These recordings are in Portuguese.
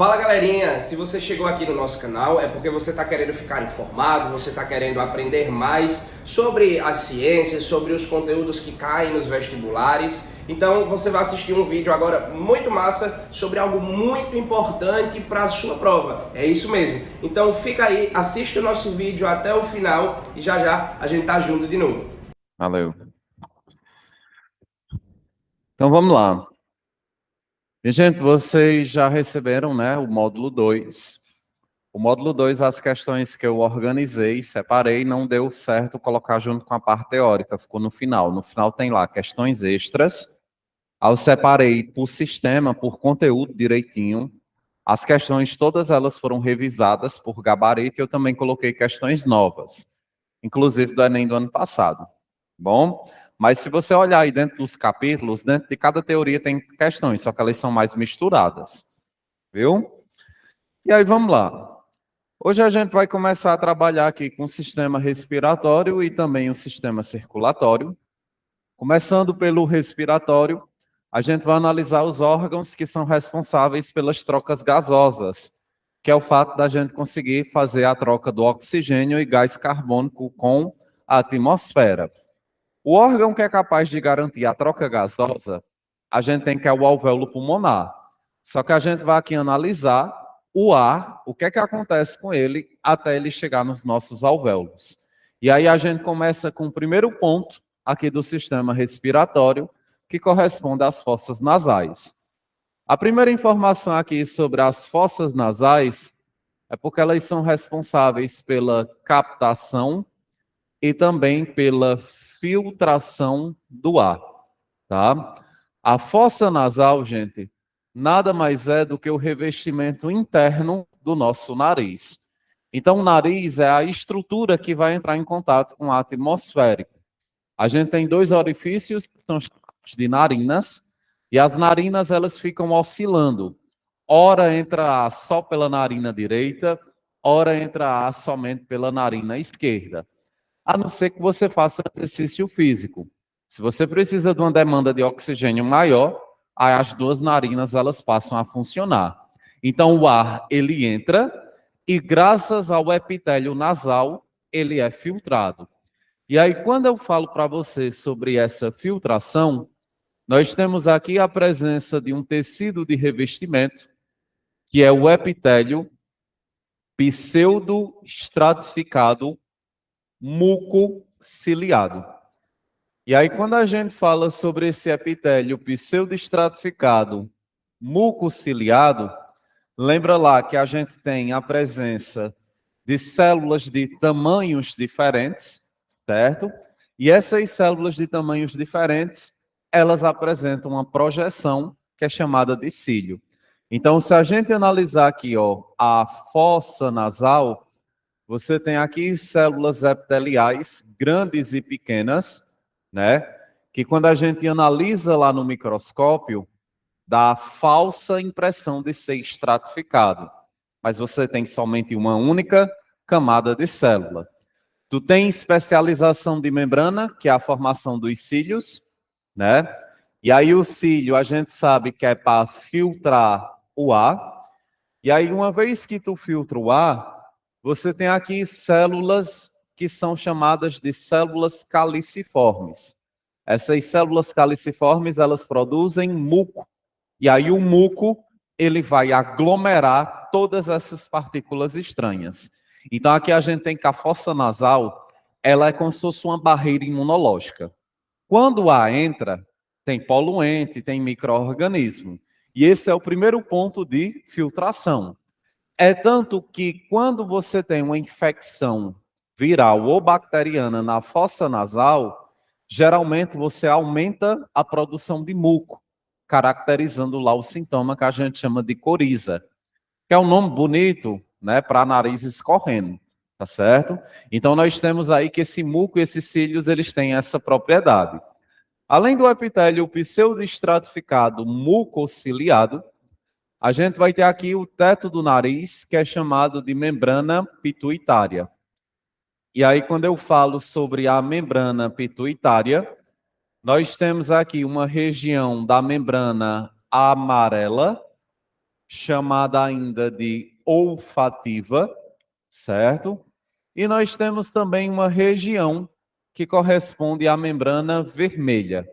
Fala galerinha, se você chegou aqui no nosso canal é porque você está querendo ficar informado, você está querendo aprender mais sobre as ciências, sobre os conteúdos que caem nos vestibulares. Então você vai assistir um vídeo agora muito massa sobre algo muito importante para a sua prova. É isso mesmo. Então fica aí, assiste o nosso vídeo até o final e já já a gente tá junto de novo. Valeu. Então vamos lá. E, gente, vocês já receberam, né, o módulo 2. O módulo 2, as questões que eu organizei, separei, não deu certo colocar junto com a parte teórica, ficou no final. No final tem lá questões extras. Aí eu separei por sistema, por conteúdo direitinho. As questões, todas elas foram revisadas por gabarito, e eu também coloquei questões novas, inclusive do Enem do ano passado. Bom? Mas se você olhar aí dentro dos capítulos, dentro de cada teoria tem questões, só que elas são mais misturadas. Viu? E aí vamos lá. Hoje a gente vai começar a trabalhar aqui com o sistema respiratório e também o sistema circulatório. Começando pelo respiratório, a gente vai analisar os órgãos que são responsáveis pelas trocas gasosas, que é o fato da gente conseguir fazer a troca do oxigênio e gás carbônico com a atmosfera. O órgão que é capaz de garantir a troca gasosa, a gente tem que é o alvéolo pulmonar. Só que a gente vai aqui analisar o ar, o que é que acontece com ele até ele chegar nos nossos alvéolos. E aí a gente começa com o primeiro ponto aqui do sistema respiratório, que corresponde às fossas nasais. A primeira informação aqui sobre as fossas nasais é porque elas são responsáveis pela captação e também pela filtração do ar, tá? A fossa nasal, gente, nada mais é do que o revestimento interno do nosso nariz. Então, o nariz é a estrutura que vai entrar em contato com a atmosfera. A gente tem dois orifícios que são chamados de narinas, e as narinas elas ficam oscilando. Ora entra ar só pela narina direita, ora entra ar somente pela narina esquerda. A não ser que você faça um exercício físico. Se você precisa de uma demanda de oxigênio maior, aí as duas narinas elas passam a funcionar. Então o ar ele entra e graças ao epitélio nasal ele é filtrado. E aí quando eu falo para você sobre essa filtração, nós temos aqui a presença de um tecido de revestimento, que é o epitélio pseudoestratificado mucociliado. E aí, quando a gente fala sobre esse epitélio pseudoestratificado mucociliado, lembra lá que a gente tem a presença de células de tamanhos diferentes, certo? E essas células de tamanhos diferentes, elas apresentam uma projeção que é chamada de cílio. Então, se a gente analisar aqui, ó, a fossa nasal, você tem aqui células epiteliais grandes e pequenas, né? Que quando a gente analisa lá no microscópio, dá a falsa impressão de ser estratificado. Mas você tem somente uma única camada de célula. Tu tem especialização de membrana, que é a formação dos cílios, né? E aí o cílio a gente sabe que é para filtrar o ar. E aí uma vez que tu filtra o ar, você tem aqui células que são chamadas de células caliciformes. Essas células caliciformes, elas produzem muco. E aí o muco, ele vai aglomerar todas essas partículas estranhas. Então aqui a gente tem que a fossa nasal, ela é como se fosse uma barreira imunológica. Quando o ar entra, tem poluente, tem micro-organismo. E esse é o primeiro ponto de filtração. É tanto que quando você tem uma infecção viral ou bacteriana na fossa nasal, geralmente você aumenta a produção de muco, caracterizando lá o sintoma que a gente chama de coriza, que é um nome bonito, né, para nariz escorrendo, tá certo? Então nós temos aí que esse muco e esses cílios, eles têm essa propriedade. Além do epitélio pseudoestratificado mucociliado, a gente vai ter aqui o teto do nariz, que é chamado de membrana pituitária. E aí, quando eu falo sobre a membrana pituitária, nós temos aqui uma região da membrana amarela, chamada ainda de olfativa, certo? E nós temos também uma região que corresponde à membrana vermelha.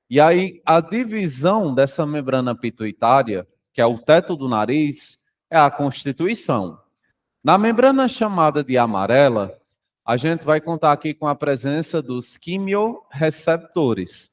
E aí, a divisão dessa membrana pituitária, que é o teto do nariz, é a constituição. Na membrana chamada de amarela, a gente vai contar aqui com a presença dos quimiorreceptores.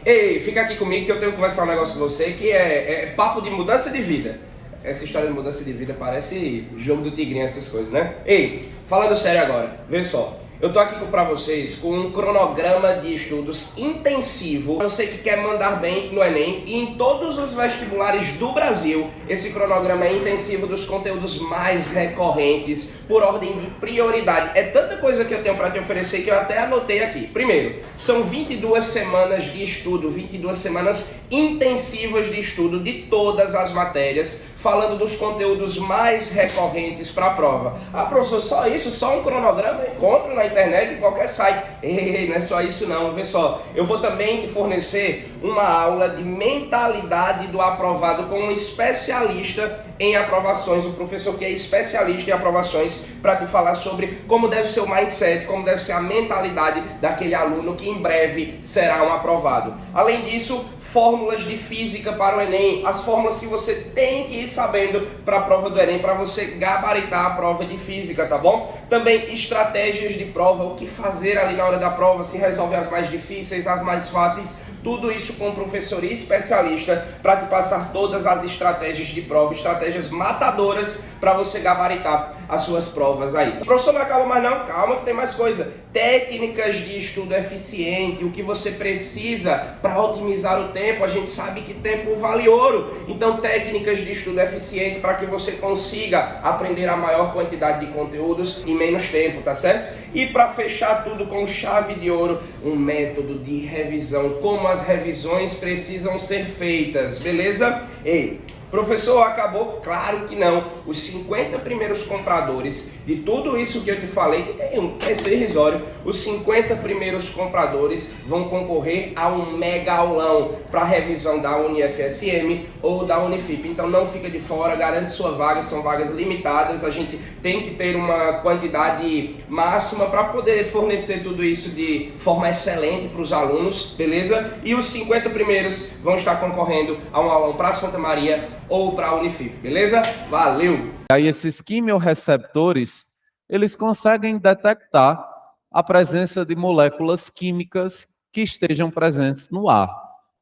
Ei, fica aqui comigo que eu tenho que conversar um negócio com você que é papo de mudança de vida. Essa história de mudança de vida parece jogo do tigrinho, essas coisas, né? Ei, falando sério agora, vê só. Eu tô aqui para vocês com um cronograma de estudos intensivo. Você que quer mandar bem no Enem e em todos os vestibulares do Brasil, esse cronograma é intensivo dos conteúdos mais recorrentes, por ordem de prioridade. É tanta coisa que eu tenho para te oferecer que eu até anotei aqui. Primeiro, são 22 semanas de estudo, 22 semanas intensivas de estudo de todas as matérias, falando dos conteúdos mais recorrentes para a prova. Ah, professor, só isso? Só um cronograma? Encontro na internet, em qualquer site. Ei, não é só isso não, vê só. Eu vou também te fornecer uma aula de mentalidade do aprovado com um especialista em aprovações, um professor que é especialista em aprovações, para te falar sobre como deve ser o mindset, como deve ser a mentalidade daquele aluno que em breve será um aprovado. Além disso, fórmulas de física para o Enem, as fórmulas que você tem que ir sabendo para a prova do Enem, para você gabaritar a prova de física, tá bom? Também estratégias de prova, o que fazer ali na hora da prova, se resolve as mais difíceis, as mais fáceis, tudo isso com um professor especialista para te passar todas as estratégias de prova, estratégias matadoras para você gabaritar as suas provas aí. O professor não acaba mais não, calma que tem mais coisa. Técnicas de estudo eficiente, o que você precisa para otimizar o tempo. A gente sabe que tempo vale ouro, então técnicas de estudo eficiente para que você consiga aprender a maior quantidade de conteúdos em menos tempo, tá certo? E para fechar tudo com chave de ouro, um método de revisão, como as revisões precisam ser feitas, beleza? Ei, professor, acabou? Claro que não. Os 50 primeiros compradores de tudo isso que eu te falei, que tem um preço irrisório, os 50 primeiros compradores vão concorrer a um mega aulão para revisão da UniFSM ou da Unifip. Então não fica de fora, garante sua vaga, são vagas limitadas, a gente tem que ter uma quantidade máxima para poder fornecer tudo isso de forma excelente para os alunos, beleza? E os 50 primeiros vão estar concorrendo a um aulão para Santa Maria ou para a Unifip, beleza? Valeu! Aí esses quimiorreceptores, eles conseguem detectar a presença de moléculas químicas que estejam presentes no ar,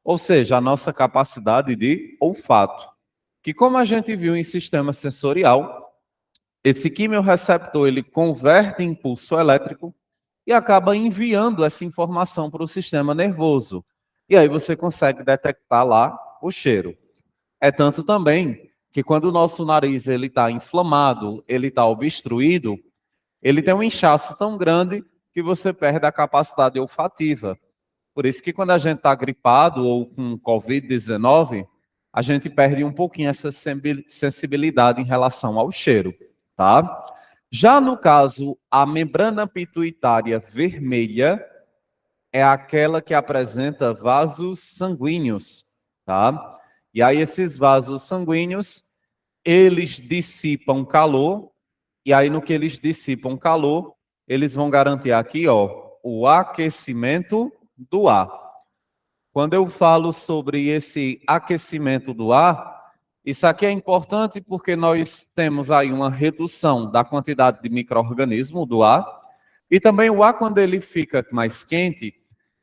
ou seja, a nossa capacidade de olfato, que como a gente viu em sistema sensorial, esse quimiorreceptor ele converte em impulso elétrico e acaba enviando essa informação para o sistema nervoso. E aí você consegue detectar lá o cheiro. É tanto também que quando o nosso nariz ele está inflamado, ele está obstruído, ele tem um inchaço tão grande que você perde a capacidade olfativa. Por isso que quando a gente está gripado ou com Covid-19, a gente perde um pouquinho essa sensibilidade em relação ao cheiro, tá? Já no caso, a membrana pituitária vermelha é aquela que apresenta vasos sanguíneos, tá? E aí esses vasos sanguíneos, eles dissipam calor, e aí no que eles dissipam calor, eles vão garantir aqui, ó, o aquecimento do ar. Quando eu falo sobre esse aquecimento do ar, isso aqui é importante porque nós temos aí uma redução da quantidade de micro-organismo do ar, e também o ar, quando ele fica mais quente,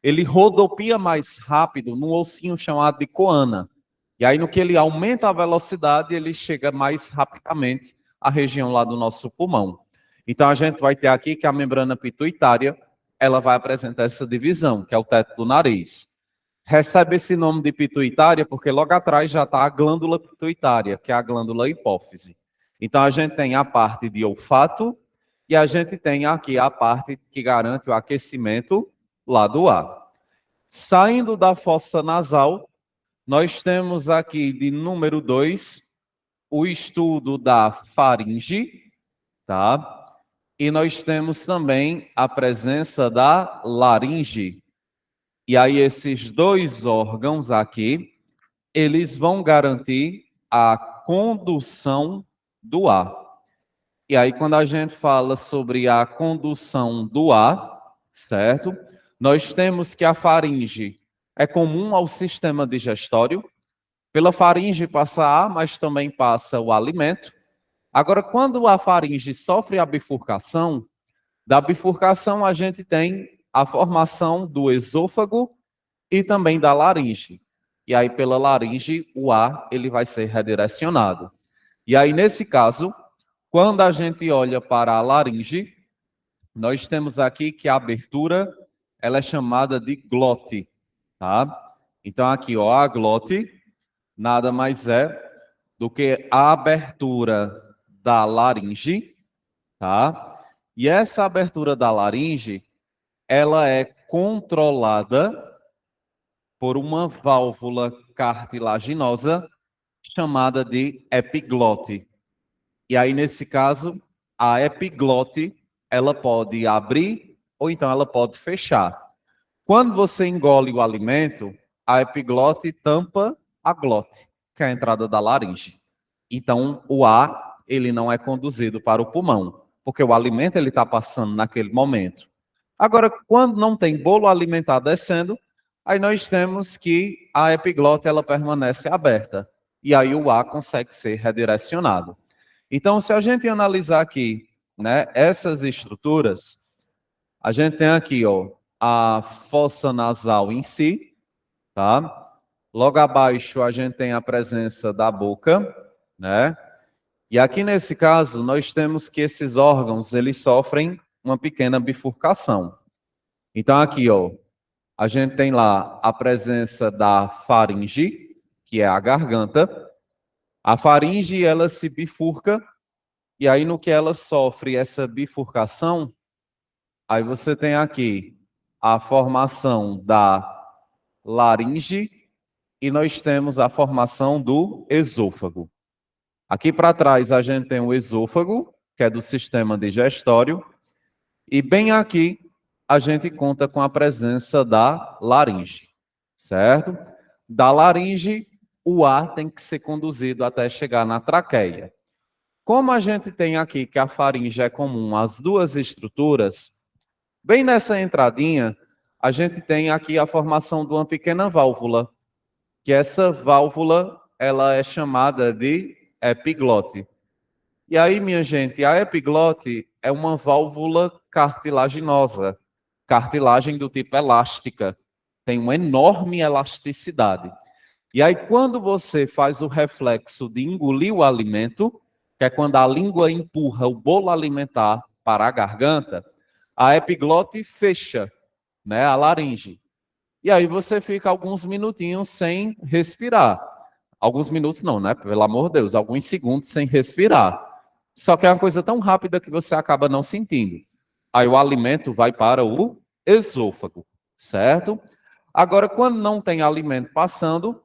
ele rodopia mais rápido num ossinho chamado de coana. E aí, no que ele aumenta a velocidade, ele chega mais rapidamente à região lá do nosso pulmão. Então, a gente vai ter aqui que a membrana pituitária, ela vai apresentar essa divisão, que é o teto do nariz. Recebe esse nome de pituitária porque logo atrás já está a glândula pituitária, que é a glândula hipófise. Então, a gente tem a parte de olfato e a gente tem aqui a parte que garante o aquecimento lá do ar. Saindo da fossa nasal, nós temos aqui de número 2 o estudo da faringe, tá? E nós temos também a presença da laringe. E aí esses dois órgãos aqui, eles vão garantir a condução do ar. E aí, quando a gente fala sobre a condução do ar, certo? Nós temos que a faringe é comum ao sistema digestório. Pela faringe passa ar, mas também passa o alimento. Agora, quando a faringe sofre a bifurcação, da bifurcação a gente tem a formação do esôfago e também da laringe. E aí, pela laringe, o ar ele vai ser redirecionado. E aí, nesse caso, quando a gente olha para a laringe, nós temos aqui que a abertura ela é chamada de glote, tá? Então, aqui, ó, a glote nada mais é do que a abertura da laringe, tá? E essa abertura da laringe, ela é controlada por uma válvula cartilaginosa chamada de epiglote. E aí, nesse caso, a epiglote, ela pode abrir ou então ela pode fechar. Quando você engole o alimento, a epiglote tampa a glote, que é a entrada da laringe. Então, o ar, ele não é conduzido para o pulmão, porque o alimento ele está passando naquele momento. Agora, quando não tem bolo alimentar descendo, aí nós temos que a epiglote ela permanece aberta. E aí o ar consegue ser redirecionado. Então, se a gente analisar aqui, né, essas estruturas, a gente tem aqui, ó, a fossa nasal em si, tá? Logo abaixo a gente tem a presença da boca, né? E aqui nesse caso nós temos que esses órgãos eles sofrem uma pequena bifurcação. Então aqui, ó, a gente tem lá a presença da faringe, que é a garganta. A faringe ela se bifurca e aí no que ela sofre essa bifurcação, aí você tem aqui a formação da laringe e nós temos a formação do esôfago. Aqui para trás a gente tem o esôfago, que é do sistema digestório, e bem aqui a gente conta com a presença da laringe, certo? Da laringe, o ar tem que ser conduzido até chegar na traqueia. Como a gente tem aqui que a faringe é comum às duas estruturas, bem nessa entradinha, a gente tem aqui a formação de uma pequena válvula, que essa válvula ela é chamada de epiglote. E aí, minha gente, a epiglote é uma válvula cartilaginosa, cartilagem do tipo elástica, tem uma enorme elasticidade. E aí, quando você faz o reflexo de engolir o alimento, que é quando a língua empurra o bolo alimentar para a garganta, a epiglote fecha, né, a laringe. E aí você fica alguns minutinhos sem respirar. Alguns minutos não, né? Pelo amor de Deus, alguns segundos sem respirar. Só que é uma coisa tão rápida que você acaba não sentindo. Aí o alimento vai para o esôfago, certo? Agora, quando não tem alimento passando,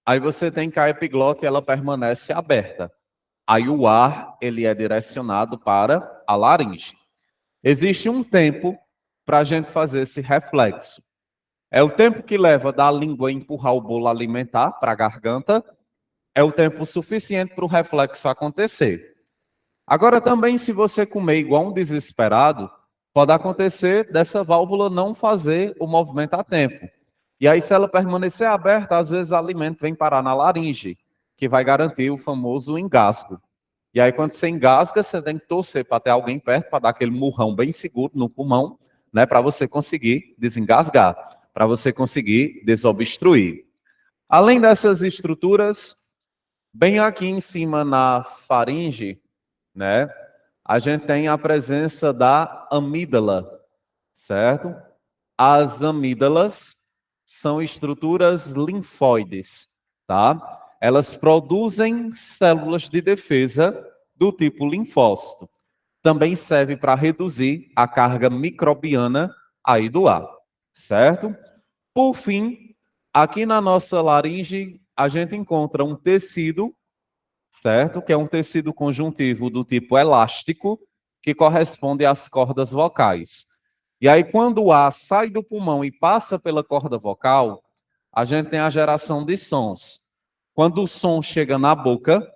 aí você tem que a epiglote ela permanece aberta. Aí o ar ele é direcionado para a laringe. Existe um tempo para a gente fazer esse reflexo. É o tempo que leva da língua empurrar o bolo alimentar para a garganta, é o tempo suficiente para o reflexo acontecer. Agora também, se você comer igual um desesperado, pode acontecer dessa válvula não fazer o movimento a tempo. E aí, se ela permanecer aberta, às vezes o alimento vem parar na laringe, que vai garantir o famoso engasgo. E aí, quando você engasga, você tem que torcer para ter alguém perto, para dar aquele murrão bem seguro no pulmão, né, para você conseguir desengasgar, para você conseguir desobstruir. Além dessas estruturas, bem aqui em cima na faringe, né, a gente tem a presença da amígdala, certo? As amígdalas são estruturas linfóides, tá? Elas produzem células de defesa do tipo linfócito. Também serve para reduzir a carga microbiana aí do ar, certo? Por fim, aqui na nossa laringe, a gente encontra um tecido, certo? Que é um tecido conjuntivo do tipo elástico, que corresponde às cordas vocais. E aí, quando o ar sai do pulmão e passa pela corda vocal, a gente tem a geração de sons. Quando o som chega na boca,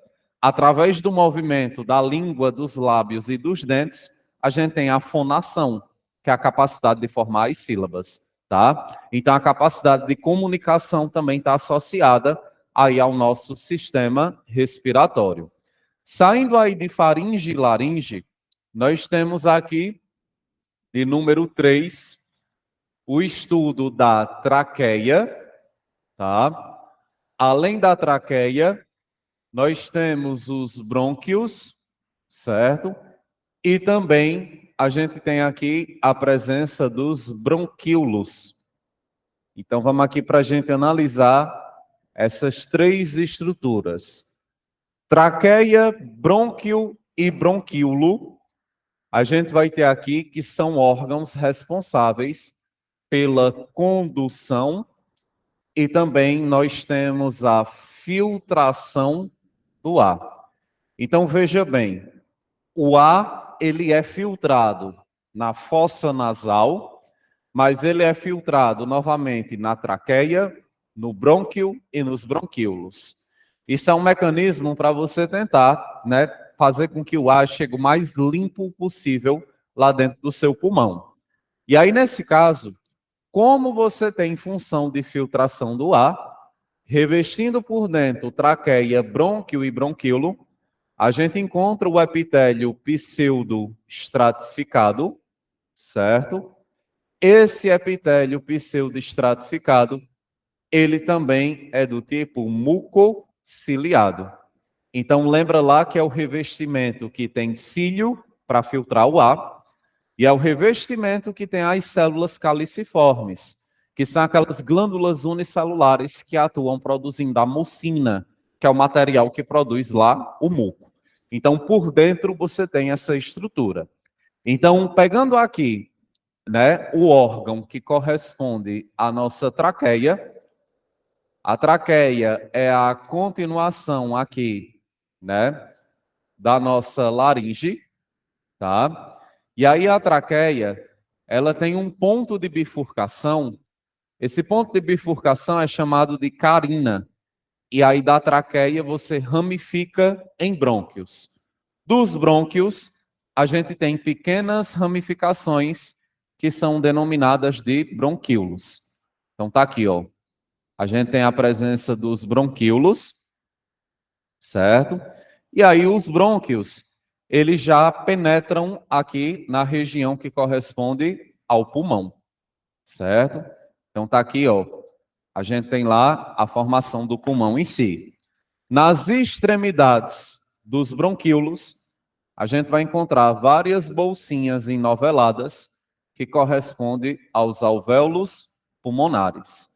através do movimento da língua, dos lábios e dos dentes, a gente tem a fonação, que é a capacidade de formar as sílabas, tá? Então, a capacidade de comunicação também está associada aí ao nosso sistema respiratório. Saindo aí de faringe e laringe, nós temos aqui, de número 3, o estudo da traqueia, tá? Além da traqueia, nós temos os brônquios, certo? E também a gente tem aqui a presença dos bronquíolos. Então, vamos aqui para a gente analisar essas 3 estruturas. Traqueia, brônquio e bronquíolo, a gente vai ter aqui que são órgãos responsáveis pela condução e também nós temos a filtração do ar. Então, veja bem, o ar, ele é filtrado na fossa nasal, mas ele é filtrado novamente na traqueia, no brônquio e nos bronquíolos. Isso é um mecanismo para você tentar, né, fazer com que o ar chegue o mais limpo possível lá dentro do seu pulmão. E aí, nesse caso, como você tem função de filtração do ar, revestindo por dentro traqueia, brônquio e bronquíolo, a gente encontra o epitélio pseudo-estratificado, certo? Esse epitélio pseudo-estratificado, ele também é do tipo mucociliado. Então, lembra lá que é o revestimento que tem cílio para filtrar o ar, e é o revestimento que tem as células caliciformes, que são aquelas glândulas unicelulares que atuam produzindo a mucina, que é o material que produz lá o muco. Então, por dentro, você tem essa estrutura. Então, pegando aqui, né, o órgão que corresponde à nossa traqueia, a traqueia é a continuação aqui, né, da nossa laringe, tá? E aí a traqueia, ela tem um ponto de bifurcação. Esse ponto de bifurcação é chamado de carina. E aí da traqueia você ramifica em brônquios. Dos brônquios, a gente tem pequenas ramificações que são denominadas de bronquíolos. Então tá aqui, ó. A gente tem a presença dos bronquíolos, certo? E aí os brônquios, eles já penetram aqui na região que corresponde ao pulmão, certo? Então tá aqui, ó. A gente tem lá a formação do pulmão em si. Nas extremidades dos bronquíolos, a gente vai encontrar várias bolsinhas enoveladas que correspondem aos alvéolos pulmonares.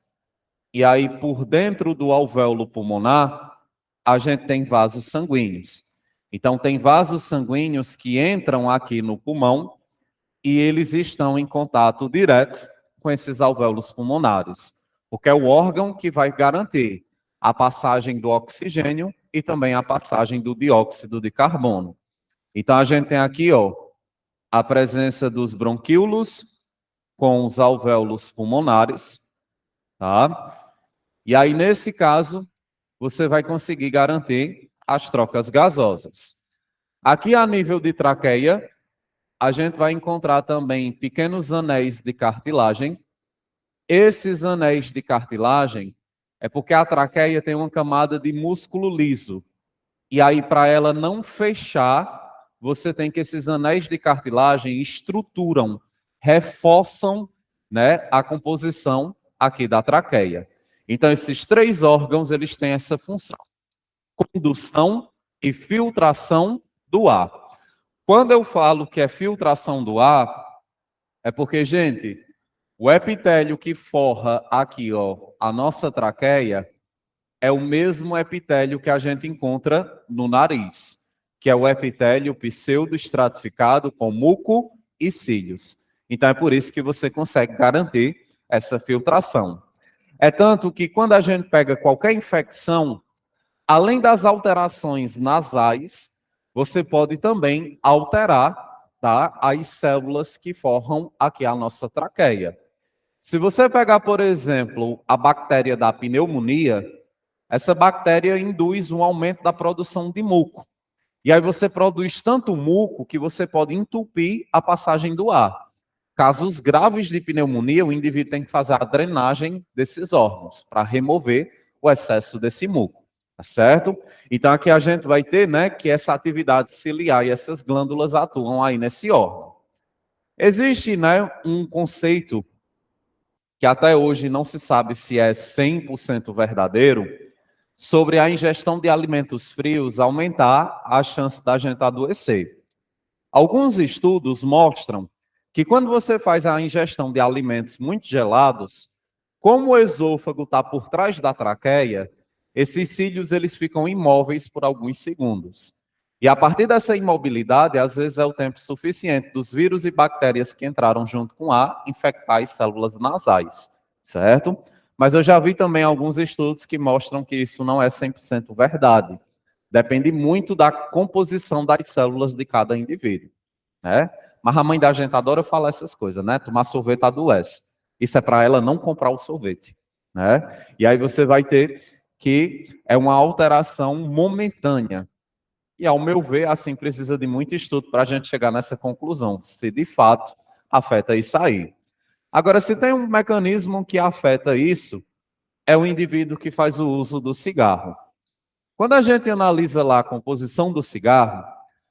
E aí, por dentro do alvéolo pulmonar, a gente tem vasos sanguíneos. Então, tem vasos sanguíneos que entram aqui no pulmão e eles estão em contato direto com esses alvéolos pulmonares, porque é o órgão que vai garantir a passagem do oxigênio e também a passagem do dióxido de carbono. Então, a gente tem aqui, ó, a presença dos bronquíolos com os alvéolos pulmonares, tá? E aí, nesse caso, você vai conseguir garantir as trocas gasosas. Aqui, a nível de traqueia, a gente vai encontrar também pequenos anéis de cartilagem. Esses anéis de cartilagem é porque a traqueia tem uma camada de músculo liso. E aí, para ela não fechar, você tem que esses anéis de cartilagem estruturam, reforçam, né, a composição aqui da traqueia. Então, esses 3 órgãos, eles têm essa função: condução e filtração do ar. Quando eu falo que é filtração do ar, é porque, gente, o epitélio que forra aqui, ó, a nossa traqueia, é o mesmo epitélio que a gente encontra no nariz, que é o epitélio pseudoestratificado com muco e cílios. Então, é por isso que você consegue garantir essa filtração. É tanto que quando a gente pega qualquer infecção, além das alterações nasais, você pode também alterar, tá, as células que formam aqui a nossa traqueia. Se você pegar, por exemplo, a bactéria da pneumonia, essa bactéria induz um aumento da produção de muco. E aí você produz tanto muco que você pode entupir a passagem do ar. Casos graves de pneumonia, o indivíduo tem que fazer a drenagem desses órgãos para remover o excesso desse muco, tá certo? Então aqui a gente vai ter, né, que essa atividade ciliar e essas glândulas atuam aí nesse órgão. Existe, né, um conceito que até hoje não se sabe se é 100% verdadeiro, sobre a ingestão de alimentos frios aumentar a chance da gente adoecer. Alguns estudos mostram que quando você faz a ingestão de alimentos muito gelados, como o esôfago está por trás da traqueia, esses cílios eles ficam imóveis por alguns segundos. E a partir dessa imobilidade, às vezes é o tempo suficiente dos vírus e bactérias que entraram junto com ar infectar as células nasais, certo? Mas eu já vi também alguns estudos que mostram que isso não é 100% verdade. Depende muito da composição das células de cada indivíduo, né? Mas a mãe da gente adora falar essas coisas, né? Tomar sorvete adoece. Isso é para ela não comprar o sorvete, né? E aí você vai ter que é uma alteração momentânea. E ao meu ver, assim, precisa de muito estudo para a gente chegar nessa conclusão, se de fato afeta isso aí. Agora, se tem um mecanismo que afeta isso, é o indivíduo que faz o uso do cigarro. Quando a gente analisa lá a composição do cigarro,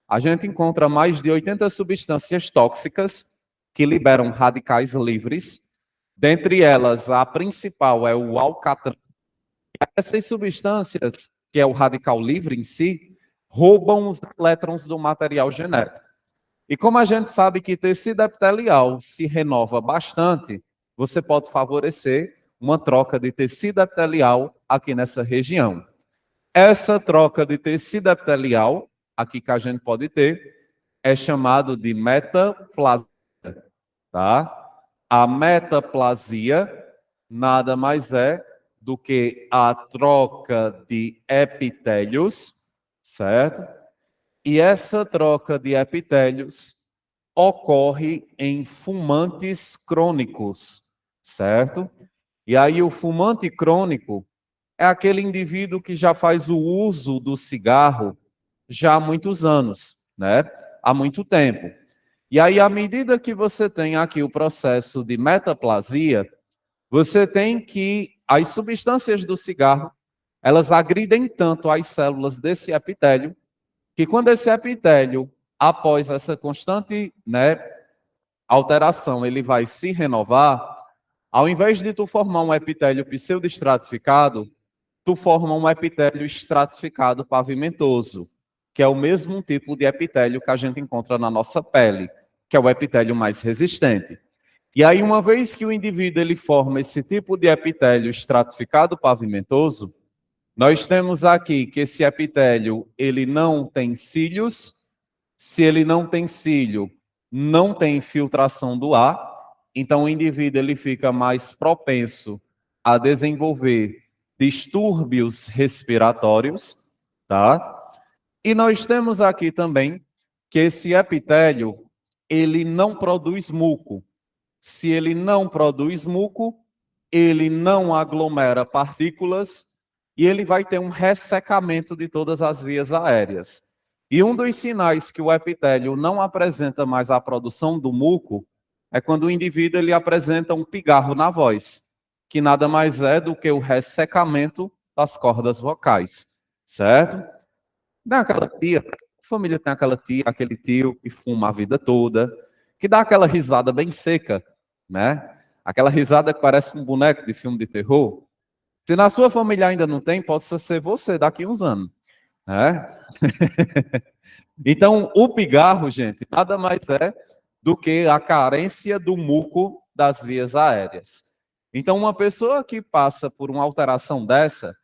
a gente encontra mais de 80 substâncias tóxicas que liberam radicais livres. Dentre elas, a principal é o alcatrão. Essas substâncias, que é o radical livre em si, roubam os elétrons do material genético. E como a gente sabe que tecido epitelial se renova bastante, você pode favorecer uma troca de tecido epitelial aqui nessa região. Essa troca de tecido epitelial, aqui que a gente pode ter, é chamado de metaplasia, tá? A metaplasia nada mais é do que a troca de epitélios, certo? E essa troca de epitélios ocorre em fumantes crônicos, certo? E aí o fumante crônico é aquele indivíduo que já faz o uso do cigarro já há muitos anos, né? Há muito tempo. E aí, à medida que você tem aqui o processo de metaplasia, você tem que as substâncias do cigarro, elas agridem tanto as células desse epitélio, que quando esse epitélio, após essa constante, né, alteração, ele vai se renovar, ao invés de tu formar um epitélio pseudoestratificado, tu forma um epitélio estratificado pavimentoso, que é o mesmo tipo de epitélio que a gente encontra na nossa pele, que é o epitélio mais resistente. E aí, uma vez que o indivíduo ele forma esse tipo de epitélio estratificado pavimentoso, nós temos aqui que esse epitélio ele não tem cílios. Se ele não tem cílio, não tem infiltração do ar, então o indivíduo ele fica mais propenso a desenvolver distúrbios respiratórios, tá? E nós temos aqui também que esse epitélio, ele não produz muco. Se ele não produz muco, ele não aglomera partículas e ele vai ter um ressecamento de todas as vias aéreas. E um dos sinais que o epitélio não apresenta mais a produção do muco é quando o indivíduo ele apresenta um pigarro na voz, que nada mais é do que o ressecamento das cordas vocais, certo? Dá aquela tia, a família tem aquela tia, aquele tio que fuma a vida toda, que dá aquela risada bem seca, né? Aquela risada que parece um boneco de filme de terror. Se na sua família ainda não tem, possa ser você daqui a uns anos, né? Então, o pigarro, gente, nada mais é do que a carência do muco das vias aéreas. Então, uma pessoa que passa por uma alteração dessa,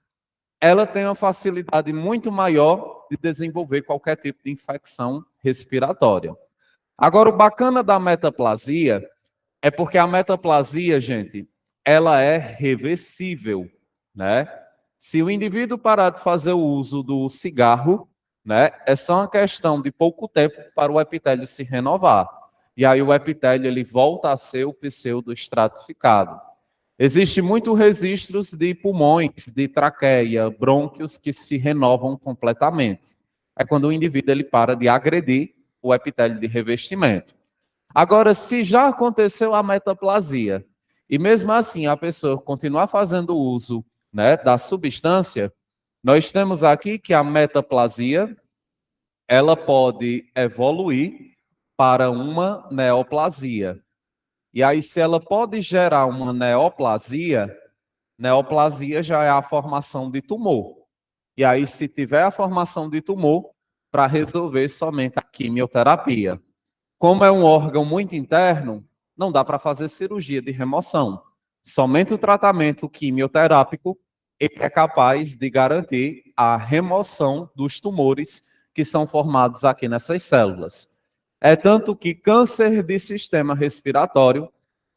ela tem uma facilidade muito maior de desenvolver qualquer tipo de infecção respiratória. Agora, o bacana da metaplasia é porque a metaplasia, gente, ela é reversível, né? Se o indivíduo parar de fazer o uso do cigarro, né, é só uma questão de pouco tempo para o epitélio se renovar. E aí o epitélio ele volta a ser o pseudoestratificado. Existe muito registros de pulmões, de traqueia, brônquios que se renovam completamente. É quando o indivíduo ele para de agredir o epitélio de revestimento. Agora, se já aconteceu a metaplasia, e mesmo assim a pessoa continuar fazendo uso, né, da substância, nós temos aqui que a metaplasia, ela pode evoluir para uma neoplasia. E aí, se ela pode gerar uma neoplasia, neoplasia já é a formação de tumor. E aí, se tiver a formação de tumor, para resolver somente a quimioterapia. Como é um órgão muito interno, não dá para fazer cirurgia de remoção. Somente o tratamento quimioterápico é capaz de garantir a remoção dos tumores que são formados aqui nessas células. É tanto que câncer de sistema respiratório,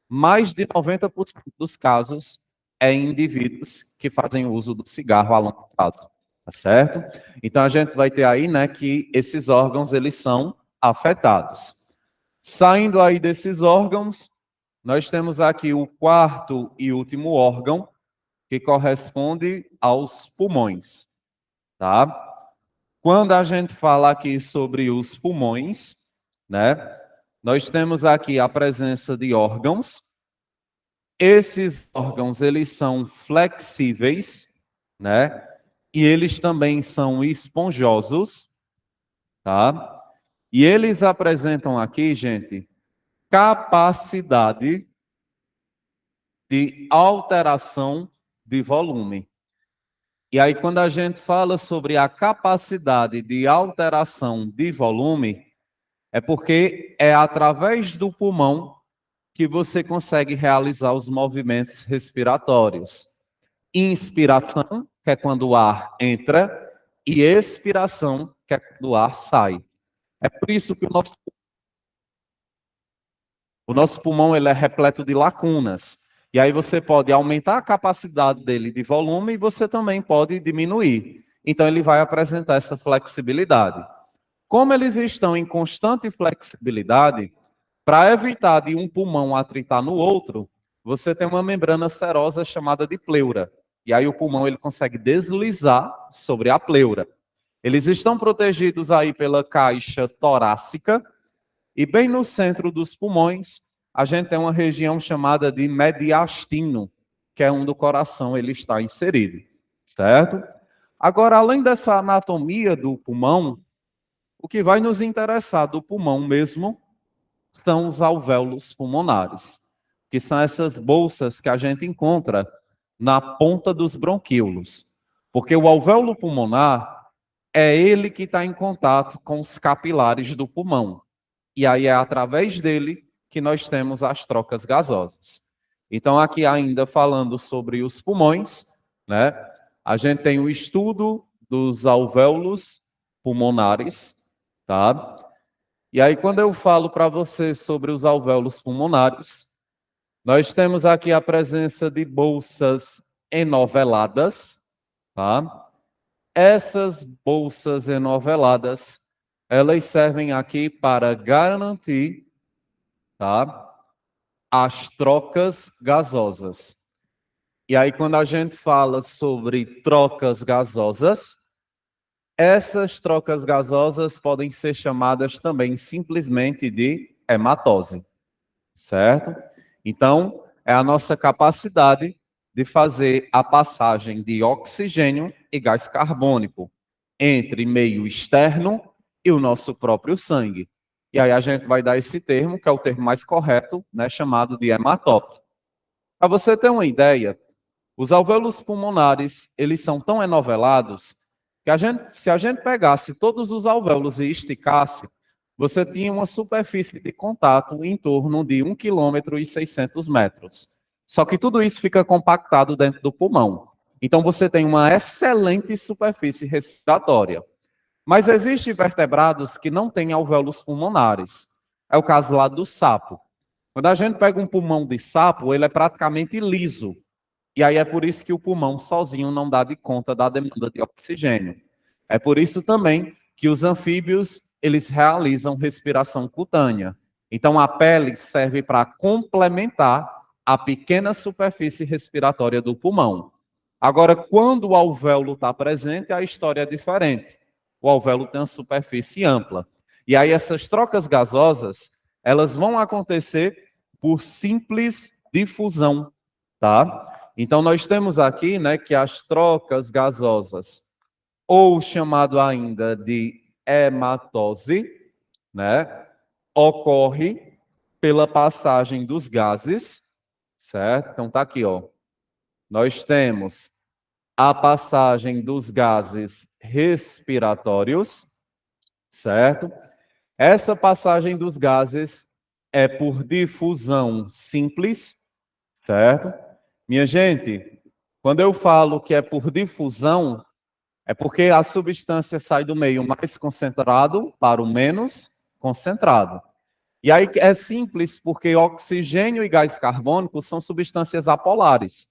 mais de 90% dos casos é em indivíduos que fazem uso do cigarro a longo prazo, tá certo? Então a gente vai ter aí, né, que esses órgãos eles são afetados. Saindo aí desses órgãos, nós temos aqui o quarto e último órgão, que corresponde aos pulmões, tá? Quando a gente fala aqui sobre os pulmões, né, nós temos aqui a presença de órgãos. Esses órgãos, eles são flexíveis, né? E eles também são esponjosos, tá? E eles apresentam aqui, gente, capacidade de alteração de volume. E aí, quando a gente fala sobre a capacidade de alteração de volume, é porque é através do pulmão que você consegue realizar os movimentos respiratórios. Inspiração, que é quando o ar entra, e expiração, que é quando o ar sai. É por isso que o nosso pulmão ele é repleto de lacunas. E aí você pode aumentar a capacidade dele de volume e você também pode diminuir. Então ele vai apresentar essa flexibilidade. Como eles estão em constante flexibilidade, para evitar de um pulmão atritar no outro, você tem uma membrana serosa chamada de pleura. E aí o pulmão ele consegue deslizar sobre a pleura. Eles estão protegidos aí pela caixa torácica, e bem no centro dos pulmões, a gente tem uma região chamada de mediastino, que é onde o coração ele está inserido, certo? Agora, além dessa anatomia do pulmão, o que vai nos interessar do pulmão mesmo são os alvéolos pulmonares, que são essas bolsas que a gente encontra na ponta dos bronquíolos. Porque o alvéolo pulmonar é ele que está em contato com os capilares do pulmão. E aí é através dele que nós temos as trocas gasosas. Então, aqui ainda falando sobre os pulmões, né? A gente tem o estudo dos alvéolos pulmonares, tá? E aí, quando eu falo para você sobre os alvéolos pulmonares, nós temos aqui a presença de bolsas enoveladas, tá? Essas bolsas enoveladas, elas servem aqui para garantir, tá, as trocas gasosas. E aí, quando a gente fala sobre trocas gasosas, essas trocas gasosas podem ser chamadas também simplesmente de hematose, certo? Então, é a nossa capacidade de fazer a passagem de oxigênio e gás carbônico entre meio externo e o nosso próprio sangue. E aí a gente vai dar esse termo, que é o termo mais correto, né, chamado de hematócrito. Para você ter uma ideia, os alvéolos pulmonares, eles são tão enovelados que se a gente pegasse todos os alvéolos e esticasse, você tinha uma superfície de contato em torno de 1,6 km. Só que tudo isso fica compactado dentro do pulmão. Então você tem uma excelente superfície respiratória. Mas existem vertebrados que não têm alvéolos pulmonares. É o caso lá do sapo. Quando a gente pega um pulmão de sapo, ele é praticamente liso. E aí é por isso que o pulmão sozinho não dá de conta da demanda de oxigênio. É por isso também que os anfíbios, eles realizam respiração cutânea. Então a pele serve para complementar a pequena superfície respiratória do pulmão. Agora, quando o alvéolo está presente, a história é diferente. O alvéolo tem uma superfície ampla. E aí essas trocas gasosas, elas vão acontecer por simples difusão, tá? Então nós temos aqui, né, que as trocas gasosas, ou chamado ainda de hematose, né, ocorre pela passagem dos gases, certo? Então tá aqui, ó. Nós temos a passagem dos gases respiratórios, certo? Essa passagem dos gases é por difusão simples, certo? Minha gente, quando eu falo que é por difusão, é porque a substância sai do meio mais concentrado para o menos concentrado. E aí é simples porque oxigênio e gás carbônico são substâncias apolares.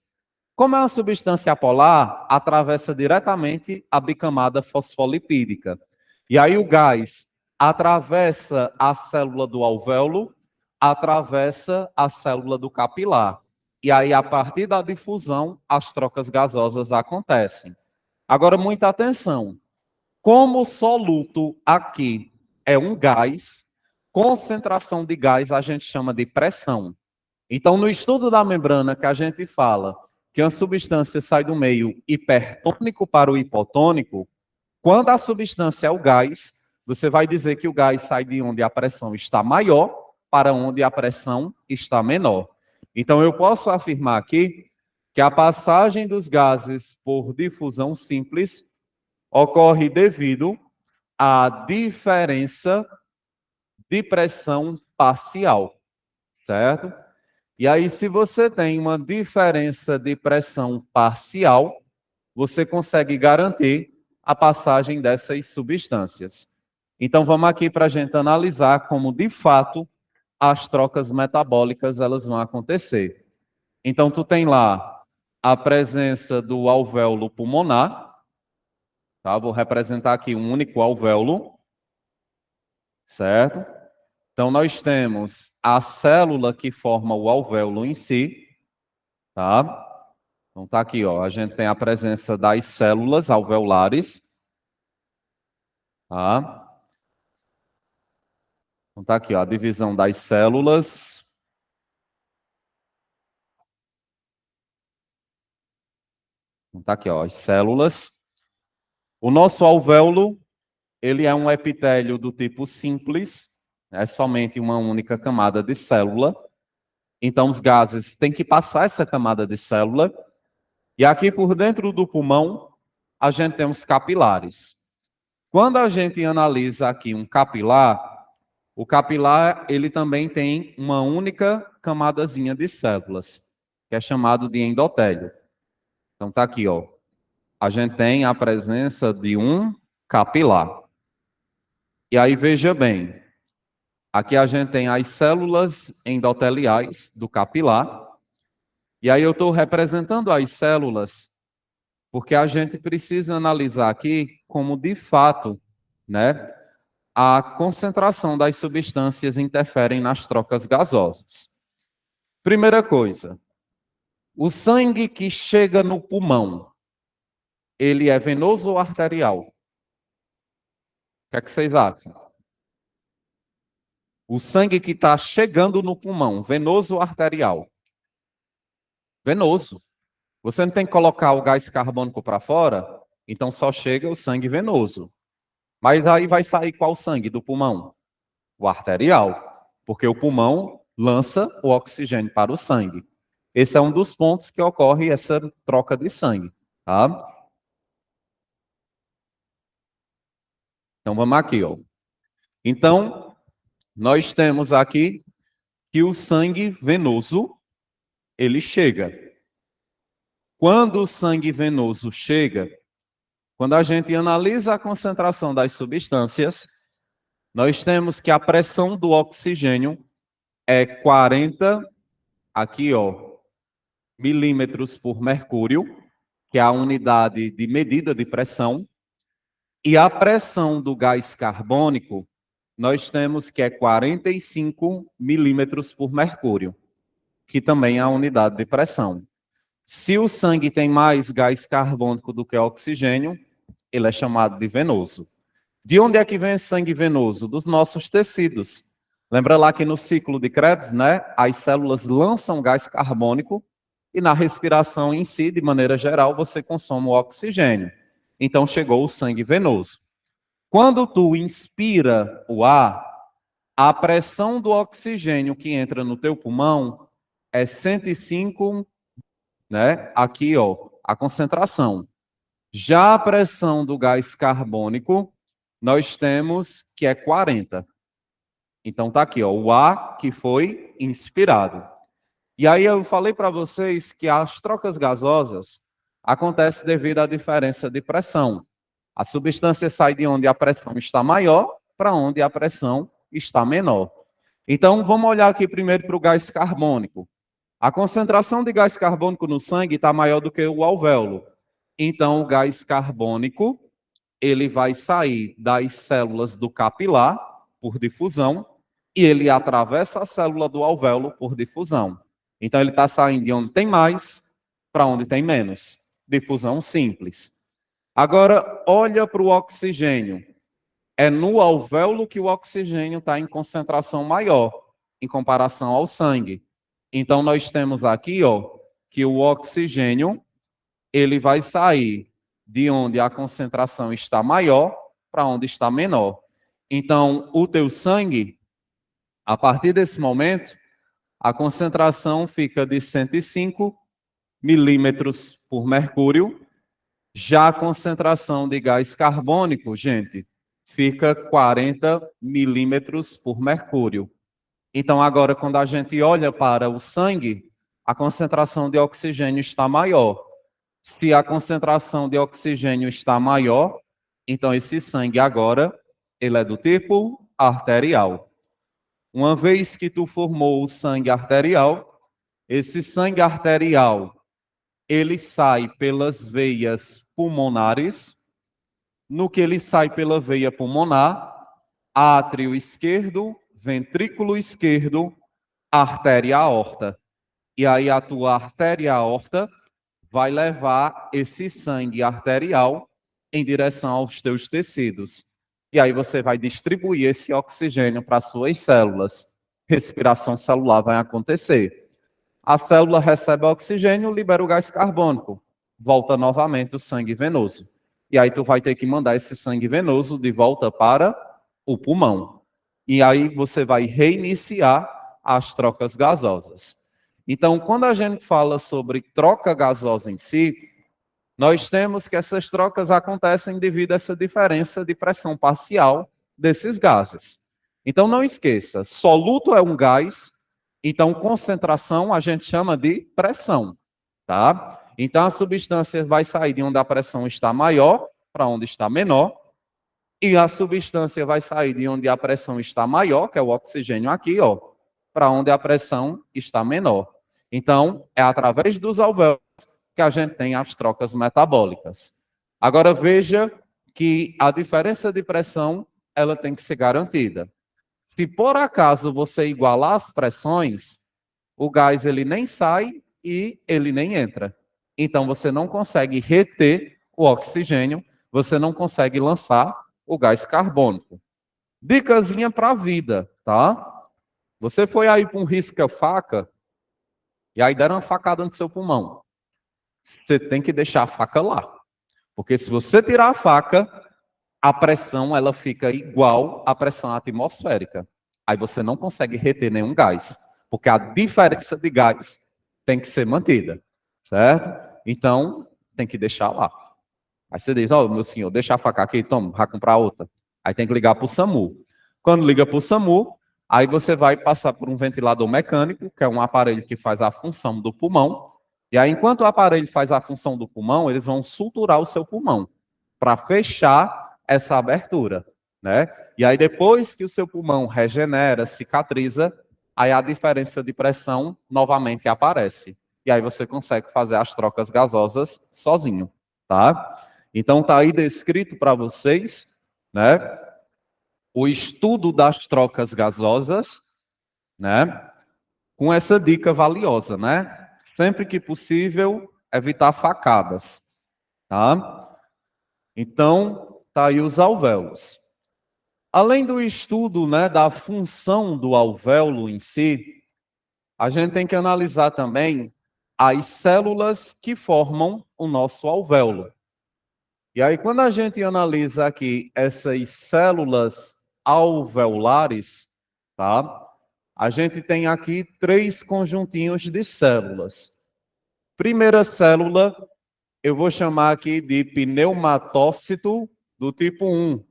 Como é uma substância apolar, atravessa diretamente a bicamada fosfolipídica. E aí o gás atravessa a célula do alvéolo, atravessa a célula do capilar. E aí, a partir da difusão, as trocas gasosas acontecem. Agora, muita atenção. Como o soluto aqui é um gás, concentração de gás a gente chama de pressão. Então, no estudo da membrana que a gente fala que uma substância sai do meio hipertônico para o hipotônico, quando a substância é o gás, você vai dizer que o gás sai de onde a pressão está maior para onde a pressão está menor. Então, eu posso afirmar aqui que a passagem dos gases por difusão simples ocorre devido à diferença de pressão parcial, certo? E aí, se você tem uma diferença de pressão parcial, você consegue garantir a passagem dessas substâncias. Então, vamos aqui para a gente analisar como, de fato, as trocas metabólicas elas vão acontecer. Então, tu tem lá a presença do alvéolo pulmonar, tá? Vou representar aqui um único alvéolo, certo? Então, nós temos a célula que forma o alvéolo em si, tá? Então, tá aqui, ó. A gente tem a presença das células alveolares, tá? Então, tá aqui, ó, a divisão das células. Então, tá aqui, ó, as células. O nosso alvéolo, ele é um epitélio do tipo simples, é somente uma única camada de célula. Então, os gases têm que passar essa camada de célula. E aqui por dentro do pulmão, a gente tem os capilares. Quando a gente analisa aqui um capilar, o capilar, ele também tem uma única camadazinha de células, que é chamado de endotélio. Então, tá aqui, ó. A gente tem a presença de um capilar. E aí, veja bem, aqui a gente tem as células endoteliais do capilar. E aí eu estou representando as células, porque a gente precisa analisar aqui como, de fato, né, a concentração das substâncias interferem nas trocas gasosas. Primeira coisa, o sangue que chega no pulmão, ele é venoso ou arterial? O que é que vocês acham? O sangue que está chegando no pulmão, venoso ou arterial? Venoso. Você não tem que colocar o gás carbônico para fora, então só chega o sangue venoso. Mas aí vai sair qual sangue do pulmão? O arterial, porque o pulmão lança o oxigênio para o sangue. Esse é um dos pontos que ocorre essa troca de sangue, tá? Então vamos aqui, ó. Então, nós temos aqui que o sangue venoso, ele chega. Quando o sangue venoso chega, quando a gente analisa a concentração das substâncias, nós temos que a pressão do oxigênio é 40, aqui ó, milímetros por mercúrio, que é a unidade de medida de pressão, e a pressão do gás carbônico, nós temos que é 45 milímetros por mercúrio. que também é a unidade de pressão. Se o sangue tem mais gás carbônico do que oxigênio, ele é chamado de venoso. De onde é que vem esse sangue venoso? Dos nossos tecidos. Lembra lá que no ciclo de Krebs, né, as células lançam gás carbônico e na respiração em si, de maneira geral, você consome o oxigênio. Então chegou o sangue venoso. Quando tu inspira o ar, a pressão do oxigênio que entra no teu pulmão é 105, né? Aqui, ó, a concentração. Já a pressão do gás carbônico, nós temos que é 40. Então tá aqui, ó, o ar que foi inspirado. E aí eu falei para vocês que as trocas gasosas acontecem devido à diferença de pressão. A substância sai de onde a pressão está maior para onde a pressão está menor. Então vamos olhar aqui primeiro para o gás carbônico. A concentração de gás carbônico no sangue está maior do que o alvéolo. Então, o gás carbônico, ele vai sair das células do capilar, por difusão, e ele atravessa a célula do alvéolo por difusão. Então, ele está saindo de onde tem mais para onde tem menos. Difusão simples. Agora, olha para o oxigênio. É no alvéolo que o oxigênio está em concentração maior, em comparação ao sangue. Então, nós temos aqui, ó, que o oxigênio, ele vai sair de onde a concentração está maior para onde está menor. Então, o teu sangue, a partir desse momento, a concentração fica de 105 milímetros por mercúrio. Já a concentração de gás carbônico, gente, fica 40 milímetros por mercúrio. Então, agora, quando a gente olha para o sangue, a concentração de oxigênio está maior. Se a concentração de oxigênio está maior, então esse sangue agora, ele é do tipo arterial. Uma vez que tu formou o sangue arterial, esse sangue arterial, ele sai pelas veias pulmonares. No que ele sai pela veia pulmonar, átrio esquerdo, ventrículo esquerdo, artéria aorta. E aí a tua artéria aorta vai levar esse sangue arterial em direção aos teus tecidos. E aí você vai distribuir esse oxigênio para as suas células. Respiração celular vai acontecer. A célula recebe oxigênio, libera o gás carbônico. Volta novamente o sangue venoso. E aí tu vai ter que mandar esse sangue venoso de volta para o pulmão. E aí você vai reiniciar as trocas gasosas. Então, quando a gente fala sobre troca gasosa em si, nós temos que essas trocas acontecem devido a essa diferença de pressão parcial desses gases. Então, não esqueça, soluto é um gás, então concentração a gente chama de pressão, tá? Então, a substância vai sair de onde a pressão está maior para onde está menor, e a substância vai sair de onde a pressão está maior, que é o oxigênio aqui, ó, para onde a pressão está menor. Então, é através dos alvéolos que a gente tem as trocas metabólicas. Agora, veja que a diferença de pressão, ela tem que ser garantida. Se por acaso você igualar as pressões, o gás ele nem sai e ele nem entra. Então, você não consegue reter o oxigênio, você não consegue lançar o gás carbônico. Dicasinha para a vida, tá? Você foi aí para um risca-faca e aí deram uma facada no seu pulmão. Você tem que deixar a faca lá. Porque se você tirar a faca, a pressão ela fica igual à pressão atmosférica. Aí você não consegue reter nenhum gás. Porque a diferença de gás tem que ser mantida. Certo? Então, tem que deixar lá. Aí você diz, ó, meu senhor, deixa a faca aqui, toma, vai comprar outra. Aí tem que ligar para o SAMU. Quando liga para o SAMU, aí você vai passar por um ventilador mecânico, que é um aparelho que faz a função do pulmão. E aí, enquanto o aparelho faz a função do pulmão, eles vão suturar o seu pulmão para fechar essa abertura, né? E aí, depois que o seu pulmão regenera, cicatriza, aí a diferença de pressão novamente aparece. E aí você consegue fazer as trocas gasosas sozinho, tá? Então, tá aí descrito para vocês, né? O estudo das trocas gasosas, né? com essa dica valiosa, né? Sempre que possível, evitar facadas, tá? Então, tá aí os alvéolos. Além do estudo, né, da função do alvéolo em si, a gente tem que analisar também as células que formam o nosso alvéolo. E aí, quando a gente analisa aqui essas células alveolares, tá? A gente tem aqui 3 conjuntinhos de células. Primeira célula, eu vou chamar aqui de pneumatócito do tipo 1,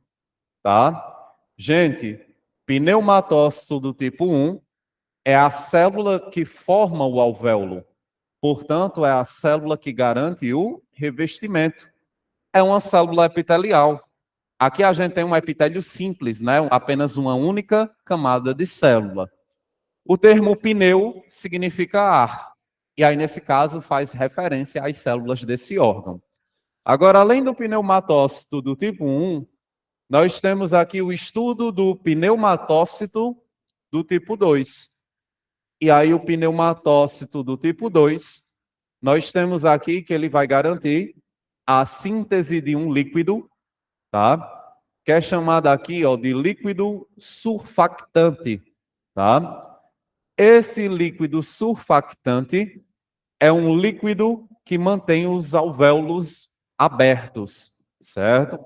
tá? Gente, pneumatócito do tipo 1 é a célula que forma o alvéolo. Portanto, é a célula que garante o revestimento. É uma célula epitelial. Aqui a gente tem um epitélio simples, né? Apenas uma única camada de célula. O termo pneu significa ar. E aí, nesse caso, faz referência às células desse órgão. Agora, além do pneumatócito do tipo 1, nós temos aqui o estudo do pneumatócito do tipo 2. E aí, o pneumatócito do tipo 2, nós temos aqui que ele vai garantir a síntese de um líquido, tá? Que é chamado aqui, ó, de líquido surfactante, tá? Esse líquido surfactante é um líquido que mantém os alvéolos abertos, certo?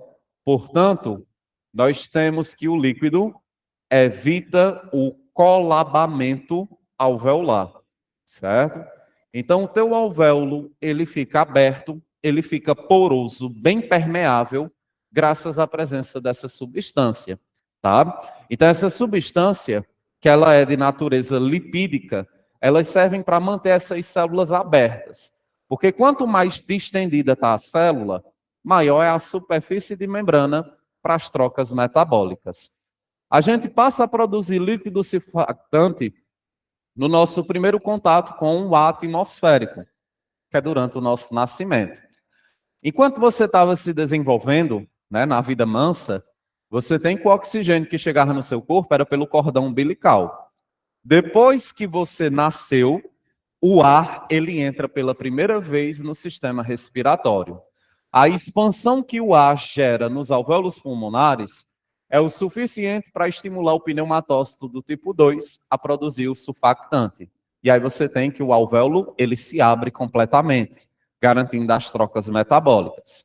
Portanto, nós temos que o líquido evita o colabamento alveolar, certo? Então, o teu alvéolo, ele fica aberto, ele fica poroso, bem permeável, graças à presença dessa substância, tá? Então, essa substância, que ela é de natureza lipídica, elas servem para manter essas células abertas. Porque quanto mais distendida está a célula, maior é a superfície de membrana para as trocas metabólicas. A gente passa a produzir líquido surfactante no nosso primeiro contato com o ar atmosférico, que é durante o nosso nascimento. Enquanto você estava se desenvolvendo, né, na vida mansa, você tem que o oxigênio que chegava no seu corpo era pelo cordão umbilical. Depois que você nasceu, o ar ele entra pela primeira vez no sistema respiratório. A expansão que o ar gera nos alvéolos pulmonares é o suficiente para estimular o pneumatócito do tipo 2 a produzir o surfactante. E aí você tem que o alvéolo ele se abre completamente, garantindo as trocas metabólicas.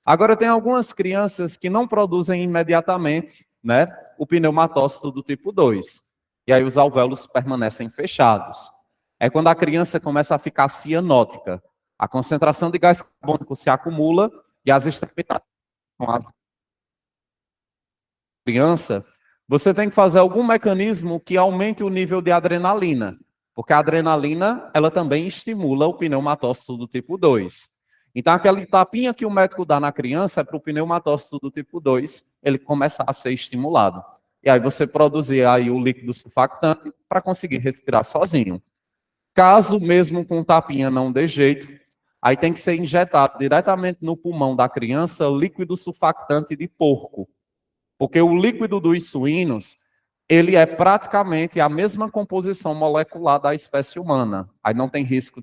Agora tem algumas crianças que não produzem imediatamente, né, o pneumatócito do tipo 2. E aí os alvéolos permanecem fechados. É quando a criança começa a ficar cianótica. A concentração de gás carbônico se acumula e as extremidades com a criança, você tem que fazer algum mecanismo que aumente o nível de adrenalina, porque a adrenalina, ela também estimula o pneumatócito do tipo 2. Então, aquela tapinha que o médico dá na criança é para o pneumatócito do tipo 2, ele começar a ser estimulado. E aí você produzir aí o líquido surfactante para conseguir respirar sozinho. Caso mesmo com tapinha não dê jeito, aí tem que ser injetado diretamente no pulmão da criança líquido surfactante de porco. Porque o líquido dos suínos, ele é praticamente a mesma composição molecular da espécie humana. Aí não tem risco.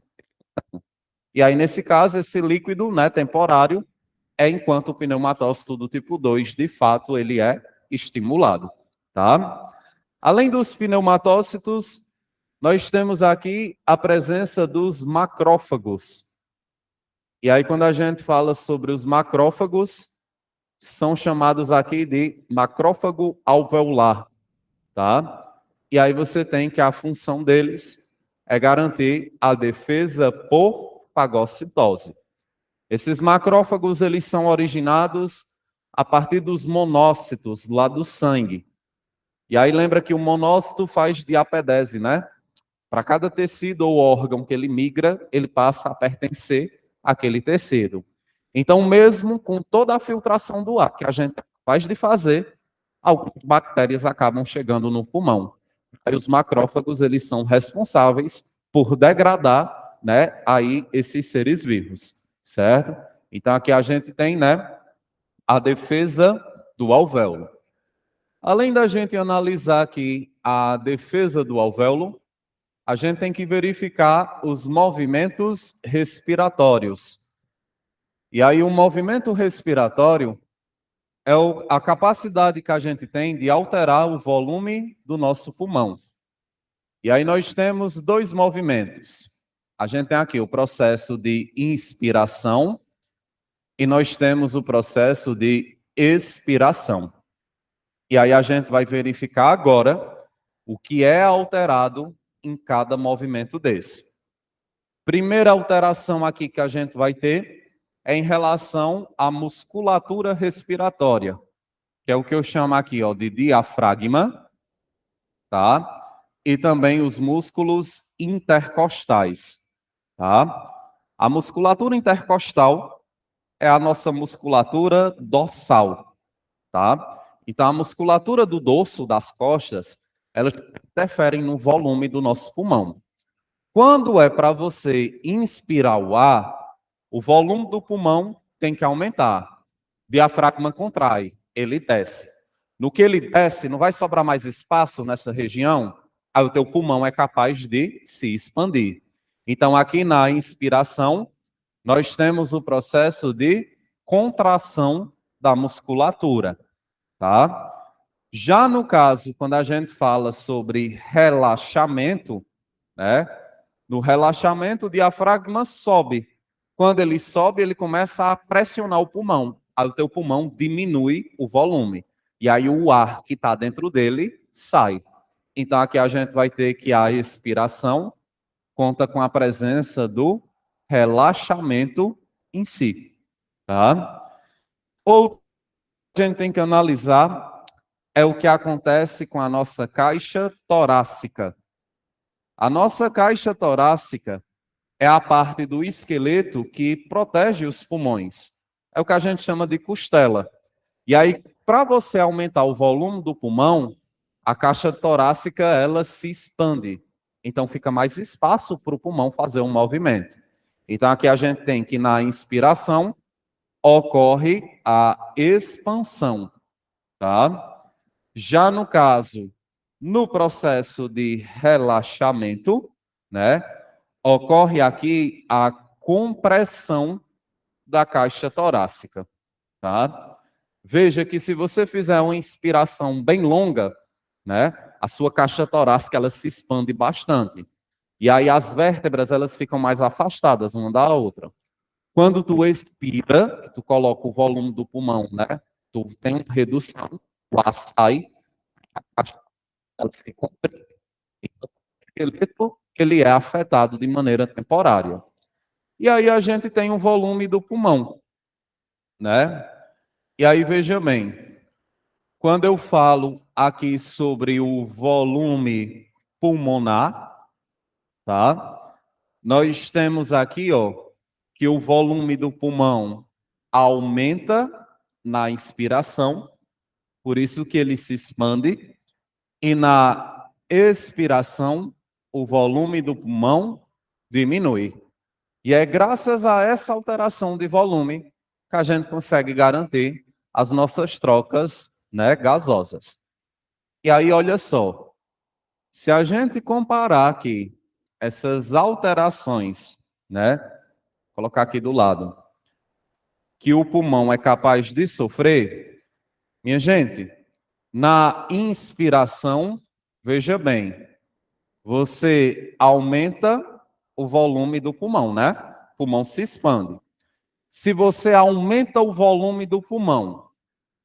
E aí, nesse caso, esse líquido, né, temporário, é enquanto o pneumatócito do tipo 2, de fato, ele é estimulado, tá? Além dos pneumatócitos, nós temos aqui a presença dos macrófagos. E aí, quando a gente fala sobre os macrófagos, são chamados aqui de macrófago alveolar, tá? E aí você tem que a função deles é garantir a defesa por fagocitose. Esses macrófagos, eles são originados a partir dos monócitos lá do sangue. E aí lembra que o monócito faz diapedese, né? Para cada tecido ou órgão que ele migra, ele passa a pertencer àquele tecido. Então, mesmo com toda a filtração do ar que a gente faz de fazer, algumas bactérias acabam chegando no pulmão. Aí os macrófagos, eles são responsáveis por degradar, né, aí esses seres vivos, certo? Então, aqui a gente tem, né, a defesa do alvéolo. Além da gente analisar aqui a defesa do alvéolo, a gente tem que verificar os movimentos respiratórios. E aí, o movimento respiratório é a capacidade que a gente tem de alterar o volume do nosso pulmão. E aí nós temos dois movimentos. A gente tem aqui o processo de inspiração e nós temos o processo de expiração. E aí a gente vai verificar agora o que é alterado em cada movimento desse. Primeira alteração aqui que a gente vai ter é em relação à musculatura respiratória, que é o que eu chamo aqui, ó, de diafragma, tá? E também os músculos intercostais, tá? A musculatura intercostal é a nossa musculatura dorsal, tá? Então, a musculatura do dorso, das costas, elas interferem no volume do nosso pulmão. Quando é para você inspirar o ar, o volume do pulmão tem que aumentar. Diafragma contrai, ele desce. No que ele desce, não vai sobrar mais espaço nessa região, aí o teu pulmão é capaz de se expandir. Então, aqui na inspiração, nós temos o processo de contração da musculatura, tá? Já no caso, quando a gente fala sobre relaxamento, né? No relaxamento, o diafragma sobe. Quando ele sobe, ele começa a pressionar o pulmão. Aí o teu pulmão diminui o volume. E aí o ar que está dentro dele sai. Então aqui a gente vai ter que a expiração conta com a presença do relaxamento em si. Tá? Ou a gente tem que analisar é o que acontece com a nossa caixa torácica. A nossa caixa torácica é a parte do esqueleto que protege os pulmões. É o que a gente chama de costela. E aí, para você aumentar o volume do pulmão, a caixa torácica, ela se expande. Então, fica mais espaço para o pulmão fazer um movimento. Então, aqui a gente tem que, na inspiração, ocorre a expansão, tá? Já no caso, no processo de relaxamento, né, ocorre aqui a compressão da caixa torácica, tá? Veja que se você fizer uma inspiração bem longa, né, a sua caixa torácica ela se expande bastante. E aí as vértebras elas ficam mais afastadas uma da outra. Quando tu expira, que tu coloca o volume do pulmão, né, tu tem uma redução, o ar sai, a caixa ela se comprime. Então, o esqueleto ele é afetado de maneira temporária. E aí a gente tem o volume do pulmão, né? E aí veja bem, quando eu falo aqui sobre o volume pulmonar, tá? Nós temos aqui, ó, que o volume do pulmão aumenta na inspiração, por isso que ele se expande, e na expiração, o volume do pulmão diminui. E é graças a essa alteração de volume que a gente consegue garantir as nossas trocas, né, gasosas. E aí, olha só, se a gente comparar aqui essas alterações, né, colocar aqui do lado, que o pulmão é capaz de sofrer, minha gente, na inspiração, veja bem, você aumenta o volume do pulmão, né? O pulmão se expande. Se você aumenta o volume do pulmão,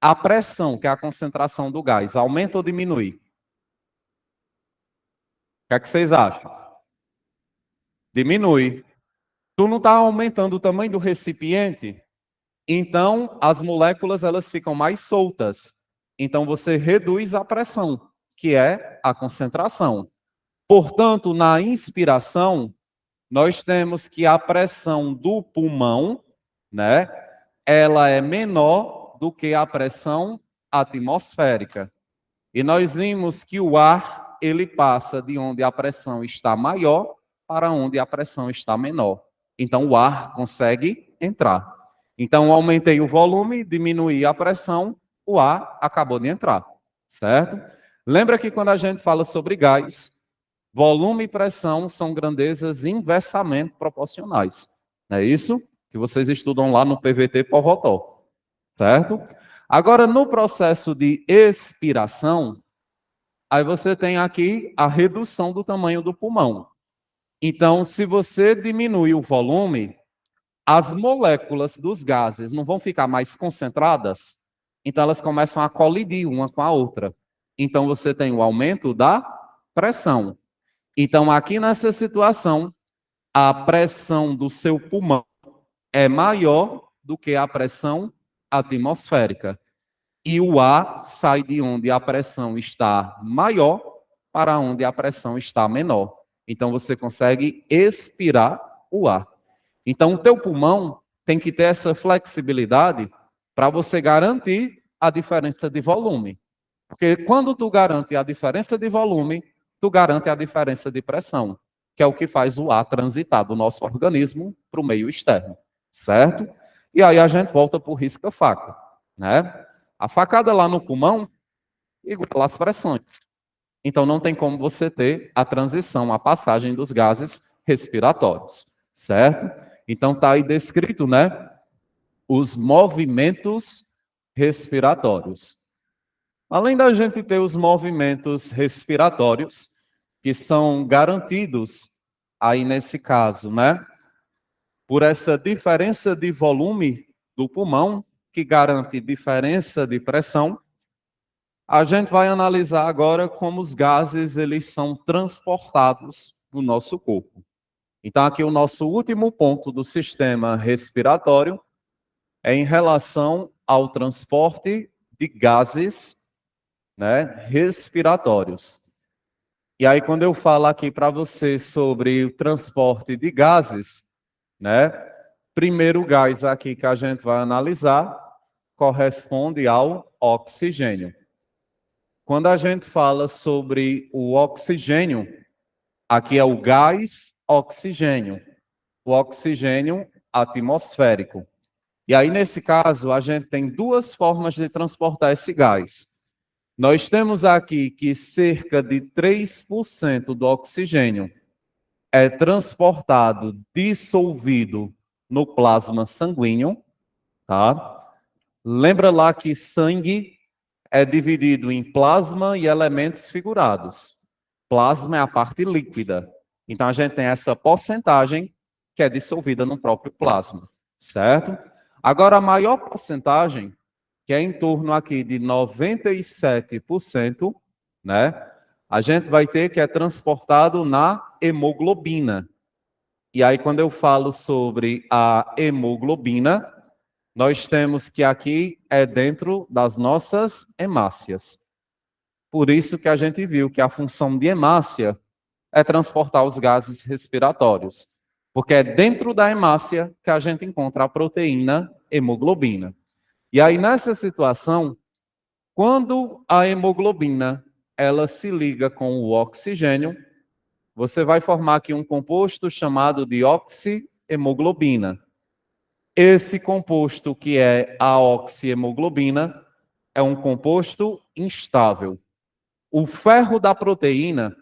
a pressão, que é a concentração do gás, aumenta ou diminui? O que é que vocês acham? Diminui. Tu não está aumentando o tamanho do recipiente? Então, as moléculas elas ficam mais soltas. Então, você reduz a pressão, que é a concentração. Portanto, na inspiração, nós temos que a pressão do pulmão, né, ela é menor do que a pressão atmosférica. E nós vimos que o ar, ele passa de onde a pressão está maior para onde a pressão está menor. Então, o ar consegue entrar. Então, aumentei o volume, diminuí a pressão, o ar acabou de entrar, certo? Lembra que quando a gente fala sobre gás, Volume e pressão são grandezas inversamente proporcionais. Não é isso que vocês estudam lá no PVT Povotó, certo? Agora, no processo de expiração, aí você tem aqui a redução do tamanho do pulmão. Então, se você diminui o volume, as moléculas dos gases não vão ficar mais concentradas, então elas começam a colidir uma com a outra. Então, você tem o aumento da pressão. Então, aqui nessa situação, a pressão do seu pulmão é maior do que a pressão atmosférica. E o ar sai de onde a pressão está maior para onde a pressão está menor. Então, você consegue expirar o ar. Então, o teu pulmão tem que ter essa flexibilidade para você garantir a diferença de volume. Porque quando tu garante a diferença de volume, tu garante a diferença de pressão, que é o que faz o ar transitar do nosso organismo para o meio externo, certo? E aí a gente volta para o risca-faca, né? A facada lá no pulmão iguala as pressões. Então não tem como você ter a transição, a passagem dos gases respiratórios, certo? Então está aí descrito, né? Os movimentos respiratórios. Além da gente ter os movimentos respiratórios, que são garantidos aí nesse caso, né? Por essa diferença de volume do pulmão, que garante diferença de pressão, a gente vai analisar agora como os gases eles são transportados no nosso corpo. Então aqui o nosso último ponto do sistema respiratório é em relação ao transporte de gases, né, respiratórios. E aí, quando eu falo aqui para você sobre o transporte de gases, né, primeiro gás aqui que a gente vai analisar corresponde ao oxigênio. Quando a gente fala sobre o oxigênio, aqui é o gás oxigênio, o oxigênio atmosférico. E aí, nesse caso, a gente tem duas formas de transportar esse gás. Nós temos aqui que cerca de 3% do oxigênio é transportado dissolvido no plasma sanguíneo, tá? Lembra lá que sangue é dividido em plasma e elementos figurados. Plasma é a parte líquida. Então a gente tem essa porcentagem que é dissolvida no próprio plasma, certo? Agora a maior porcentagem, que é em torno aqui de 97%, né? A gente vai ter que é transportado na hemoglobina. E aí, quando eu falo sobre a hemoglobina, nós temos que aqui é dentro das nossas hemácias. Por isso que a gente viu que a função de hemácia é transportar os gases respiratórios. Porque é dentro da hemácia que a gente encontra a proteína hemoglobina. E aí, nessa situação, quando a hemoglobina ela se liga com o oxigênio, você vai formar aqui um composto chamado de oxihemoglobina. Esse composto, que é a oxihemoglobina, é um composto instável. O ferro da proteína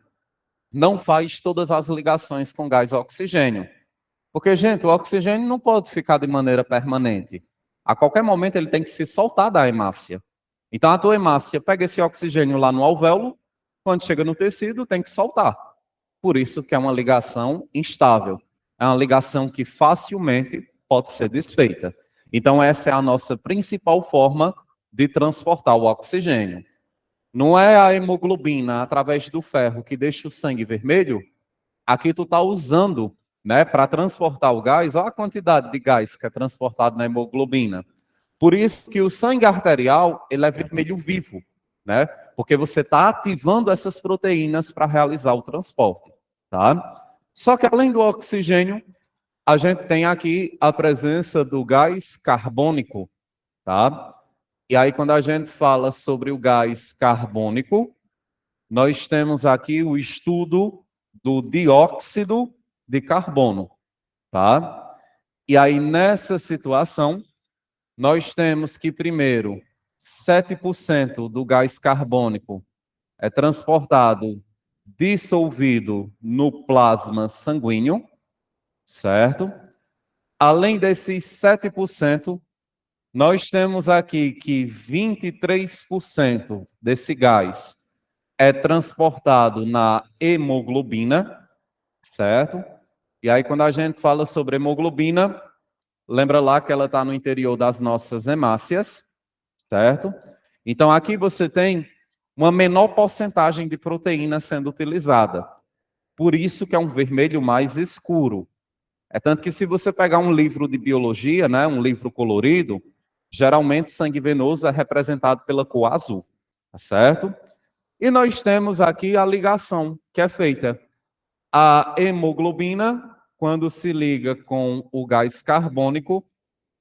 não faz todas as ligações com gás oxigênio. Porque, gente, o oxigênio não pode ficar de maneira permanente. A qualquer momento ele tem que se soltar da hemácia. Então a tua hemácia pega esse oxigênio lá no alvéolo, quando chega no tecido tem que soltar. Por isso que é uma ligação instável. É uma ligação que facilmente pode ser desfeita. Então essa é a nossa principal forma de transportar o oxigênio. Não é a hemoglobina através do ferro que deixa o sangue vermelho. Aqui tu está usando, né, para transportar o gás. Olha a quantidade de gás que é transportado na hemoglobina. Por isso que o sangue arterial ele é vermelho vivo, né? Porque você está ativando essas proteínas para realizar o transporte, tá? Só que além do oxigênio, a gente tem aqui a presença do gás carbônico, tá? E aí quando a gente fala sobre o gás carbônico, nós temos aqui o estudo do dióxido de carbono, tá? E aí nessa situação, nós temos que, primeiro, 7% do gás carbônico é transportado dissolvido no plasma sanguíneo, certo? Além desses 7%, nós temos aqui que 23% desse gás é transportado na hemoglobina, certo? E aí, quando a gente fala sobre hemoglobina, lembra lá que ela está no interior das nossas hemácias, certo? Então, aqui você tem uma menor porcentagem de proteína sendo utilizada. Por isso que é um vermelho mais escuro. É tanto que se você pegar um livro de biologia, né, um livro colorido, geralmente sangue venoso é representado pela cor azul, tá certo? E nós temos aqui a ligação que é feita. A hemoglobina, quando se liga com o gás carbônico,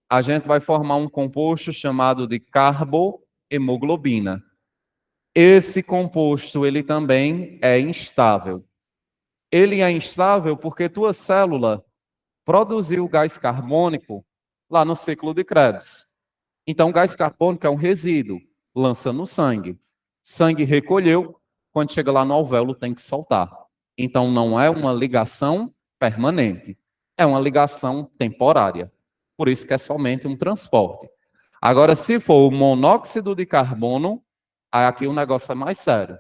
a gente vai formar um composto chamado de carbohemoglobina. Esse composto, ele também é instável. Ele é instável porque tua célula produziu gás carbônico lá no ciclo de Krebs. Então, o gás carbônico é um resíduo, lança no sangue. Sangue recolheu, quando chega lá no alvéolo tem que soltar. Então, não é uma ligação permanente, é uma ligação temporária. Por isso que é somente um transporte. Agora, se for o monóxido de carbono, aí aqui o negócio é mais sério.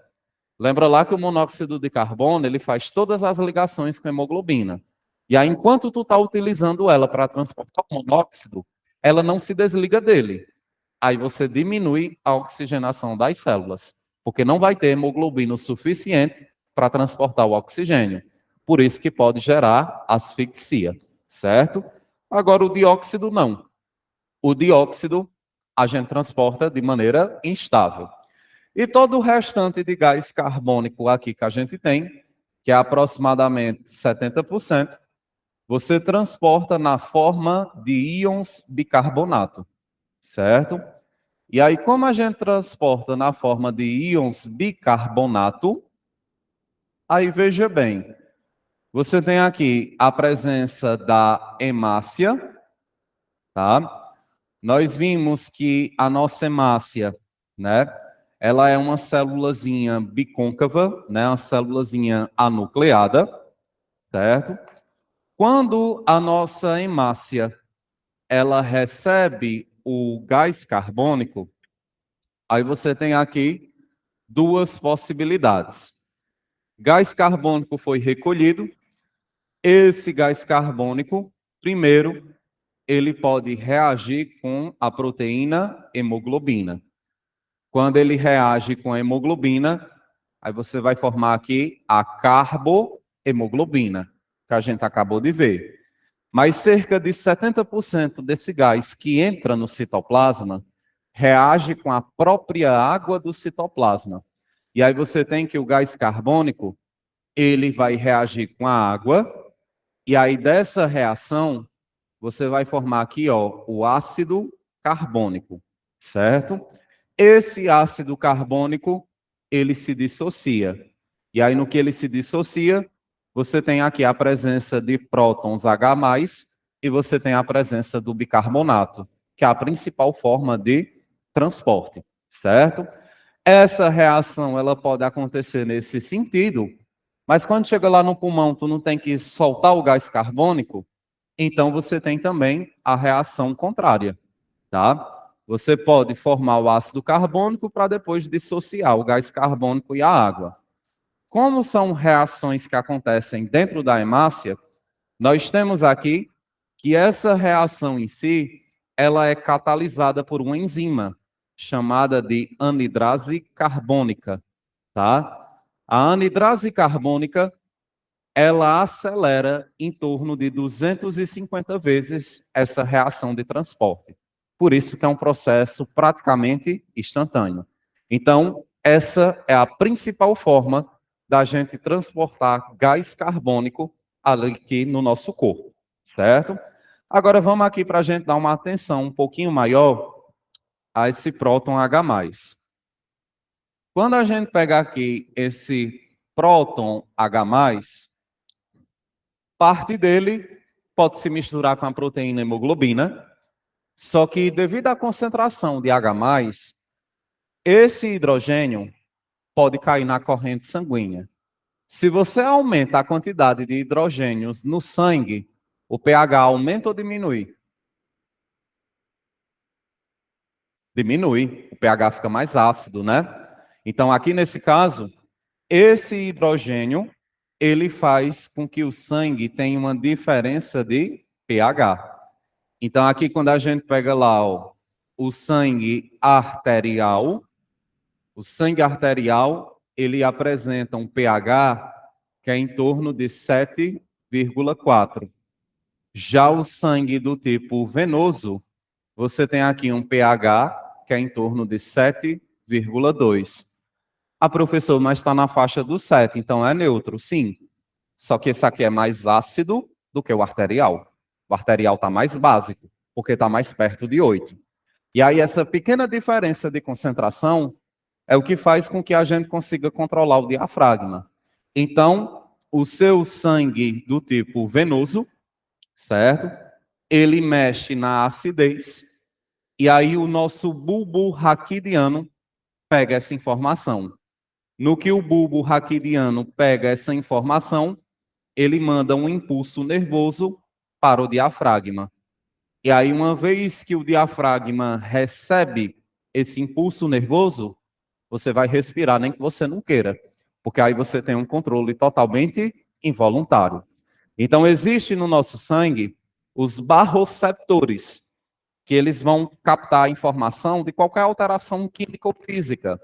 Lembra lá que o monóxido de carbono, ele faz todas as ligações com a hemoglobina. E aí, enquanto tu está utilizando ela para transportar o monóxido, ela não se desliga dele. Aí você diminui a oxigenação das células, porque não vai ter hemoglobina o suficiente para transportar o oxigênio. Por isso que pode gerar asfixia, certo? Agora, o dióxido não. O dióxido a gente transporta de maneira instável. E todo o restante de gás carbônico aqui que a gente tem, que é aproximadamente 70%, você transporta na forma de íons bicarbonato, certo? E aí, como a gente transporta na forma de íons bicarbonato, aí veja bem, você tem aqui a presença da hemácia, tá? Nós vimos que a nossa hemácia, né, ela é uma célulazinha bicôncava, né, uma célulazinha anucleada, certo? Quando a nossa hemácia, ela recebe o gás carbônico, aí você tem aqui duas possibilidades. Gás carbônico foi recolhido, esse gás carbônico, primeiro, ele pode reagir com a proteína hemoglobina. Quando ele reage com a hemoglobina, aí você vai formar aqui a carbohemoglobina, que a gente acabou de ver. Mas cerca de 70% desse gás que entra no citoplasma reage com a própria água do citoplasma. E aí você tem que o gás carbônico, ele vai reagir com a água, e aí dessa reação, você vai formar aqui, ó, o ácido carbônico, certo? Esse ácido carbônico, ele se dissocia. E aí, no que ele se dissocia, você tem aqui a presença de prótons H+, e você tem a presença do bicarbonato, que é a principal forma de transporte, certo? Essa reação, ela pode acontecer nesse sentido, mas quando chega lá no pulmão, tu não tem que soltar o gás carbônico, então você tem também a reação contrária, tá? Você pode formar o ácido carbônico para depois dissociar o gás carbônico e a água. Como são reações que acontecem dentro da hemácia, nós temos aqui que essa reação em si, ela é catalisada por uma enzima chamada de anidrase carbônica, tá? A anidrase carbônica, ela acelera em torno de 250 vezes essa reação de transporte. Por isso que é um processo praticamente instantâneo. Então, essa é a principal forma da gente transportar gás carbônico aqui no nosso corpo, certo? Agora vamos aqui para a gente dar uma atenção um pouquinho maior a esse próton H+. Quando a gente pegar aqui esse próton H+, parte dele pode se misturar com a proteína hemoglobina, só que devido à concentração de H+, esse hidrogênio pode cair na corrente sanguínea, Se você aumenta a quantidade de hidrogênios no sangue, o pH aumenta ou diminui? Diminui. O pH fica mais ácido, né? Então, aqui nesse caso, esse hidrogênio, ele faz com que o sangue tenha uma diferença de pH. Então, aqui quando a gente pega lá, ó, o sangue arterial, ele apresenta um pH que é em torno de 7,4. Já o sangue do tipo venoso, você tem aqui um pH que é em torno de 7,2. Ah, professor, mas está na faixa do 7, então é neutro. Sim, só que esse aqui é mais ácido do que o arterial. O arterial está mais básico, porque está mais perto de 8. E aí essa pequena diferença de concentração é o que faz com que a gente consiga controlar o diafragma. Então, o seu sangue do tipo venoso, certo? Ele mexe na acidez, e aí o nosso bulbo raquidiano pega essa informação. No que o bulbo raquidiano pega essa informação, ele manda um impulso nervoso para o diafragma. E aí, uma vez que o diafragma recebe esse impulso nervoso, você vai respirar, nem que você não queira, porque aí você tem um controle totalmente involuntário. Então, existe no nosso sangue os barroceptores, que eles vão captar a informação de qualquer alteração química ou física,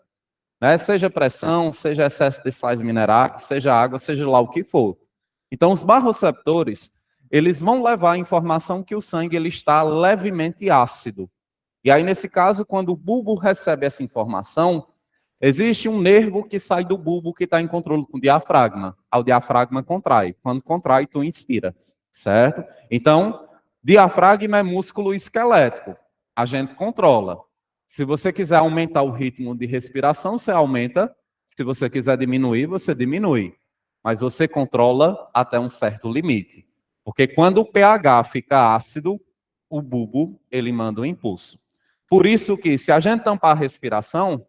né? Seja pressão, seja excesso de sais minerais, seja água, seja lá o que for. Então, os barroceptores, eles vão levar a informação que o sangue ele está levemente ácido. E aí, nesse caso, quando o bulbo recebe essa informação, existe um nervo que sai do bulbo que está em controle com o diafragma. O diafragma contrai. Quando contrai, tu inspira, certo? Então, diafragma é músculo esquelético. A gente controla. Se você quiser aumentar o ritmo de respiração, você aumenta. Se você quiser diminuir, você diminui. Mas você controla até um certo limite. Porque quando o pH fica ácido, o bulbo, ele manda um impulso. Por isso que, se a gente tampar a respiração,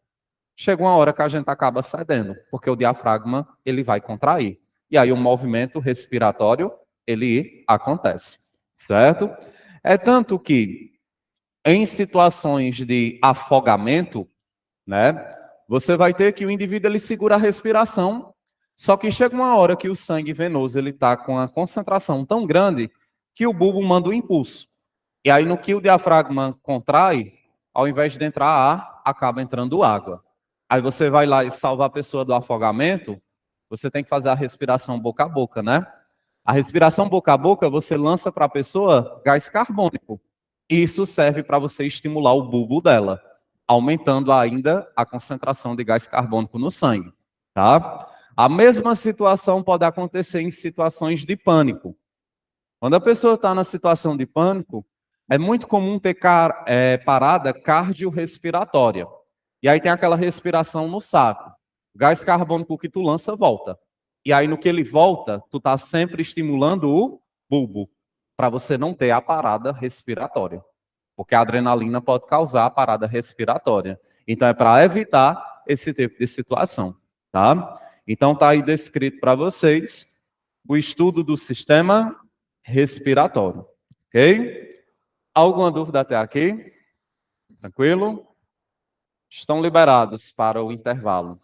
chega uma hora que a gente acaba cedendo, porque o diafragma, ele vai contrair. E aí o movimento respiratório, ele acontece, certo? É tanto que, em situações de afogamento, né, você vai ter que o indivíduo, ele segura a respiração, só que chega uma hora que o sangue venoso, ele está com a concentração tão grande, que o bulbo manda um impulso. E aí, no que o diafragma contrai, ao invés de entrar ar, acaba entrando água. Aí você vai lá e salva a pessoa do afogamento, você tem que fazer a respiração boca a boca, né? A respiração boca a boca, você lança para a pessoa gás carbônico. E isso serve para você estimular o bulbo dela, aumentando ainda a concentração de gás carbônico no sangue, tá? A mesma situação pode acontecer em situações de pânico. Quando a pessoa está na situação de pânico, é muito comum ter parada cardiorrespiratória. E aí tem aquela respiração no saco. O gás carbônico que tu lança, volta. E aí no que ele volta, tu está sempre estimulando o bulbo, para você não ter a parada respiratória. Porque a adrenalina pode causar a parada respiratória. Então é para evitar esse tipo de situação, tá? Então está aí descrito para vocês o estudo do sistema respiratório, ok? Alguma dúvida até aqui? Tranquilo? Estão liberados para o intervalo.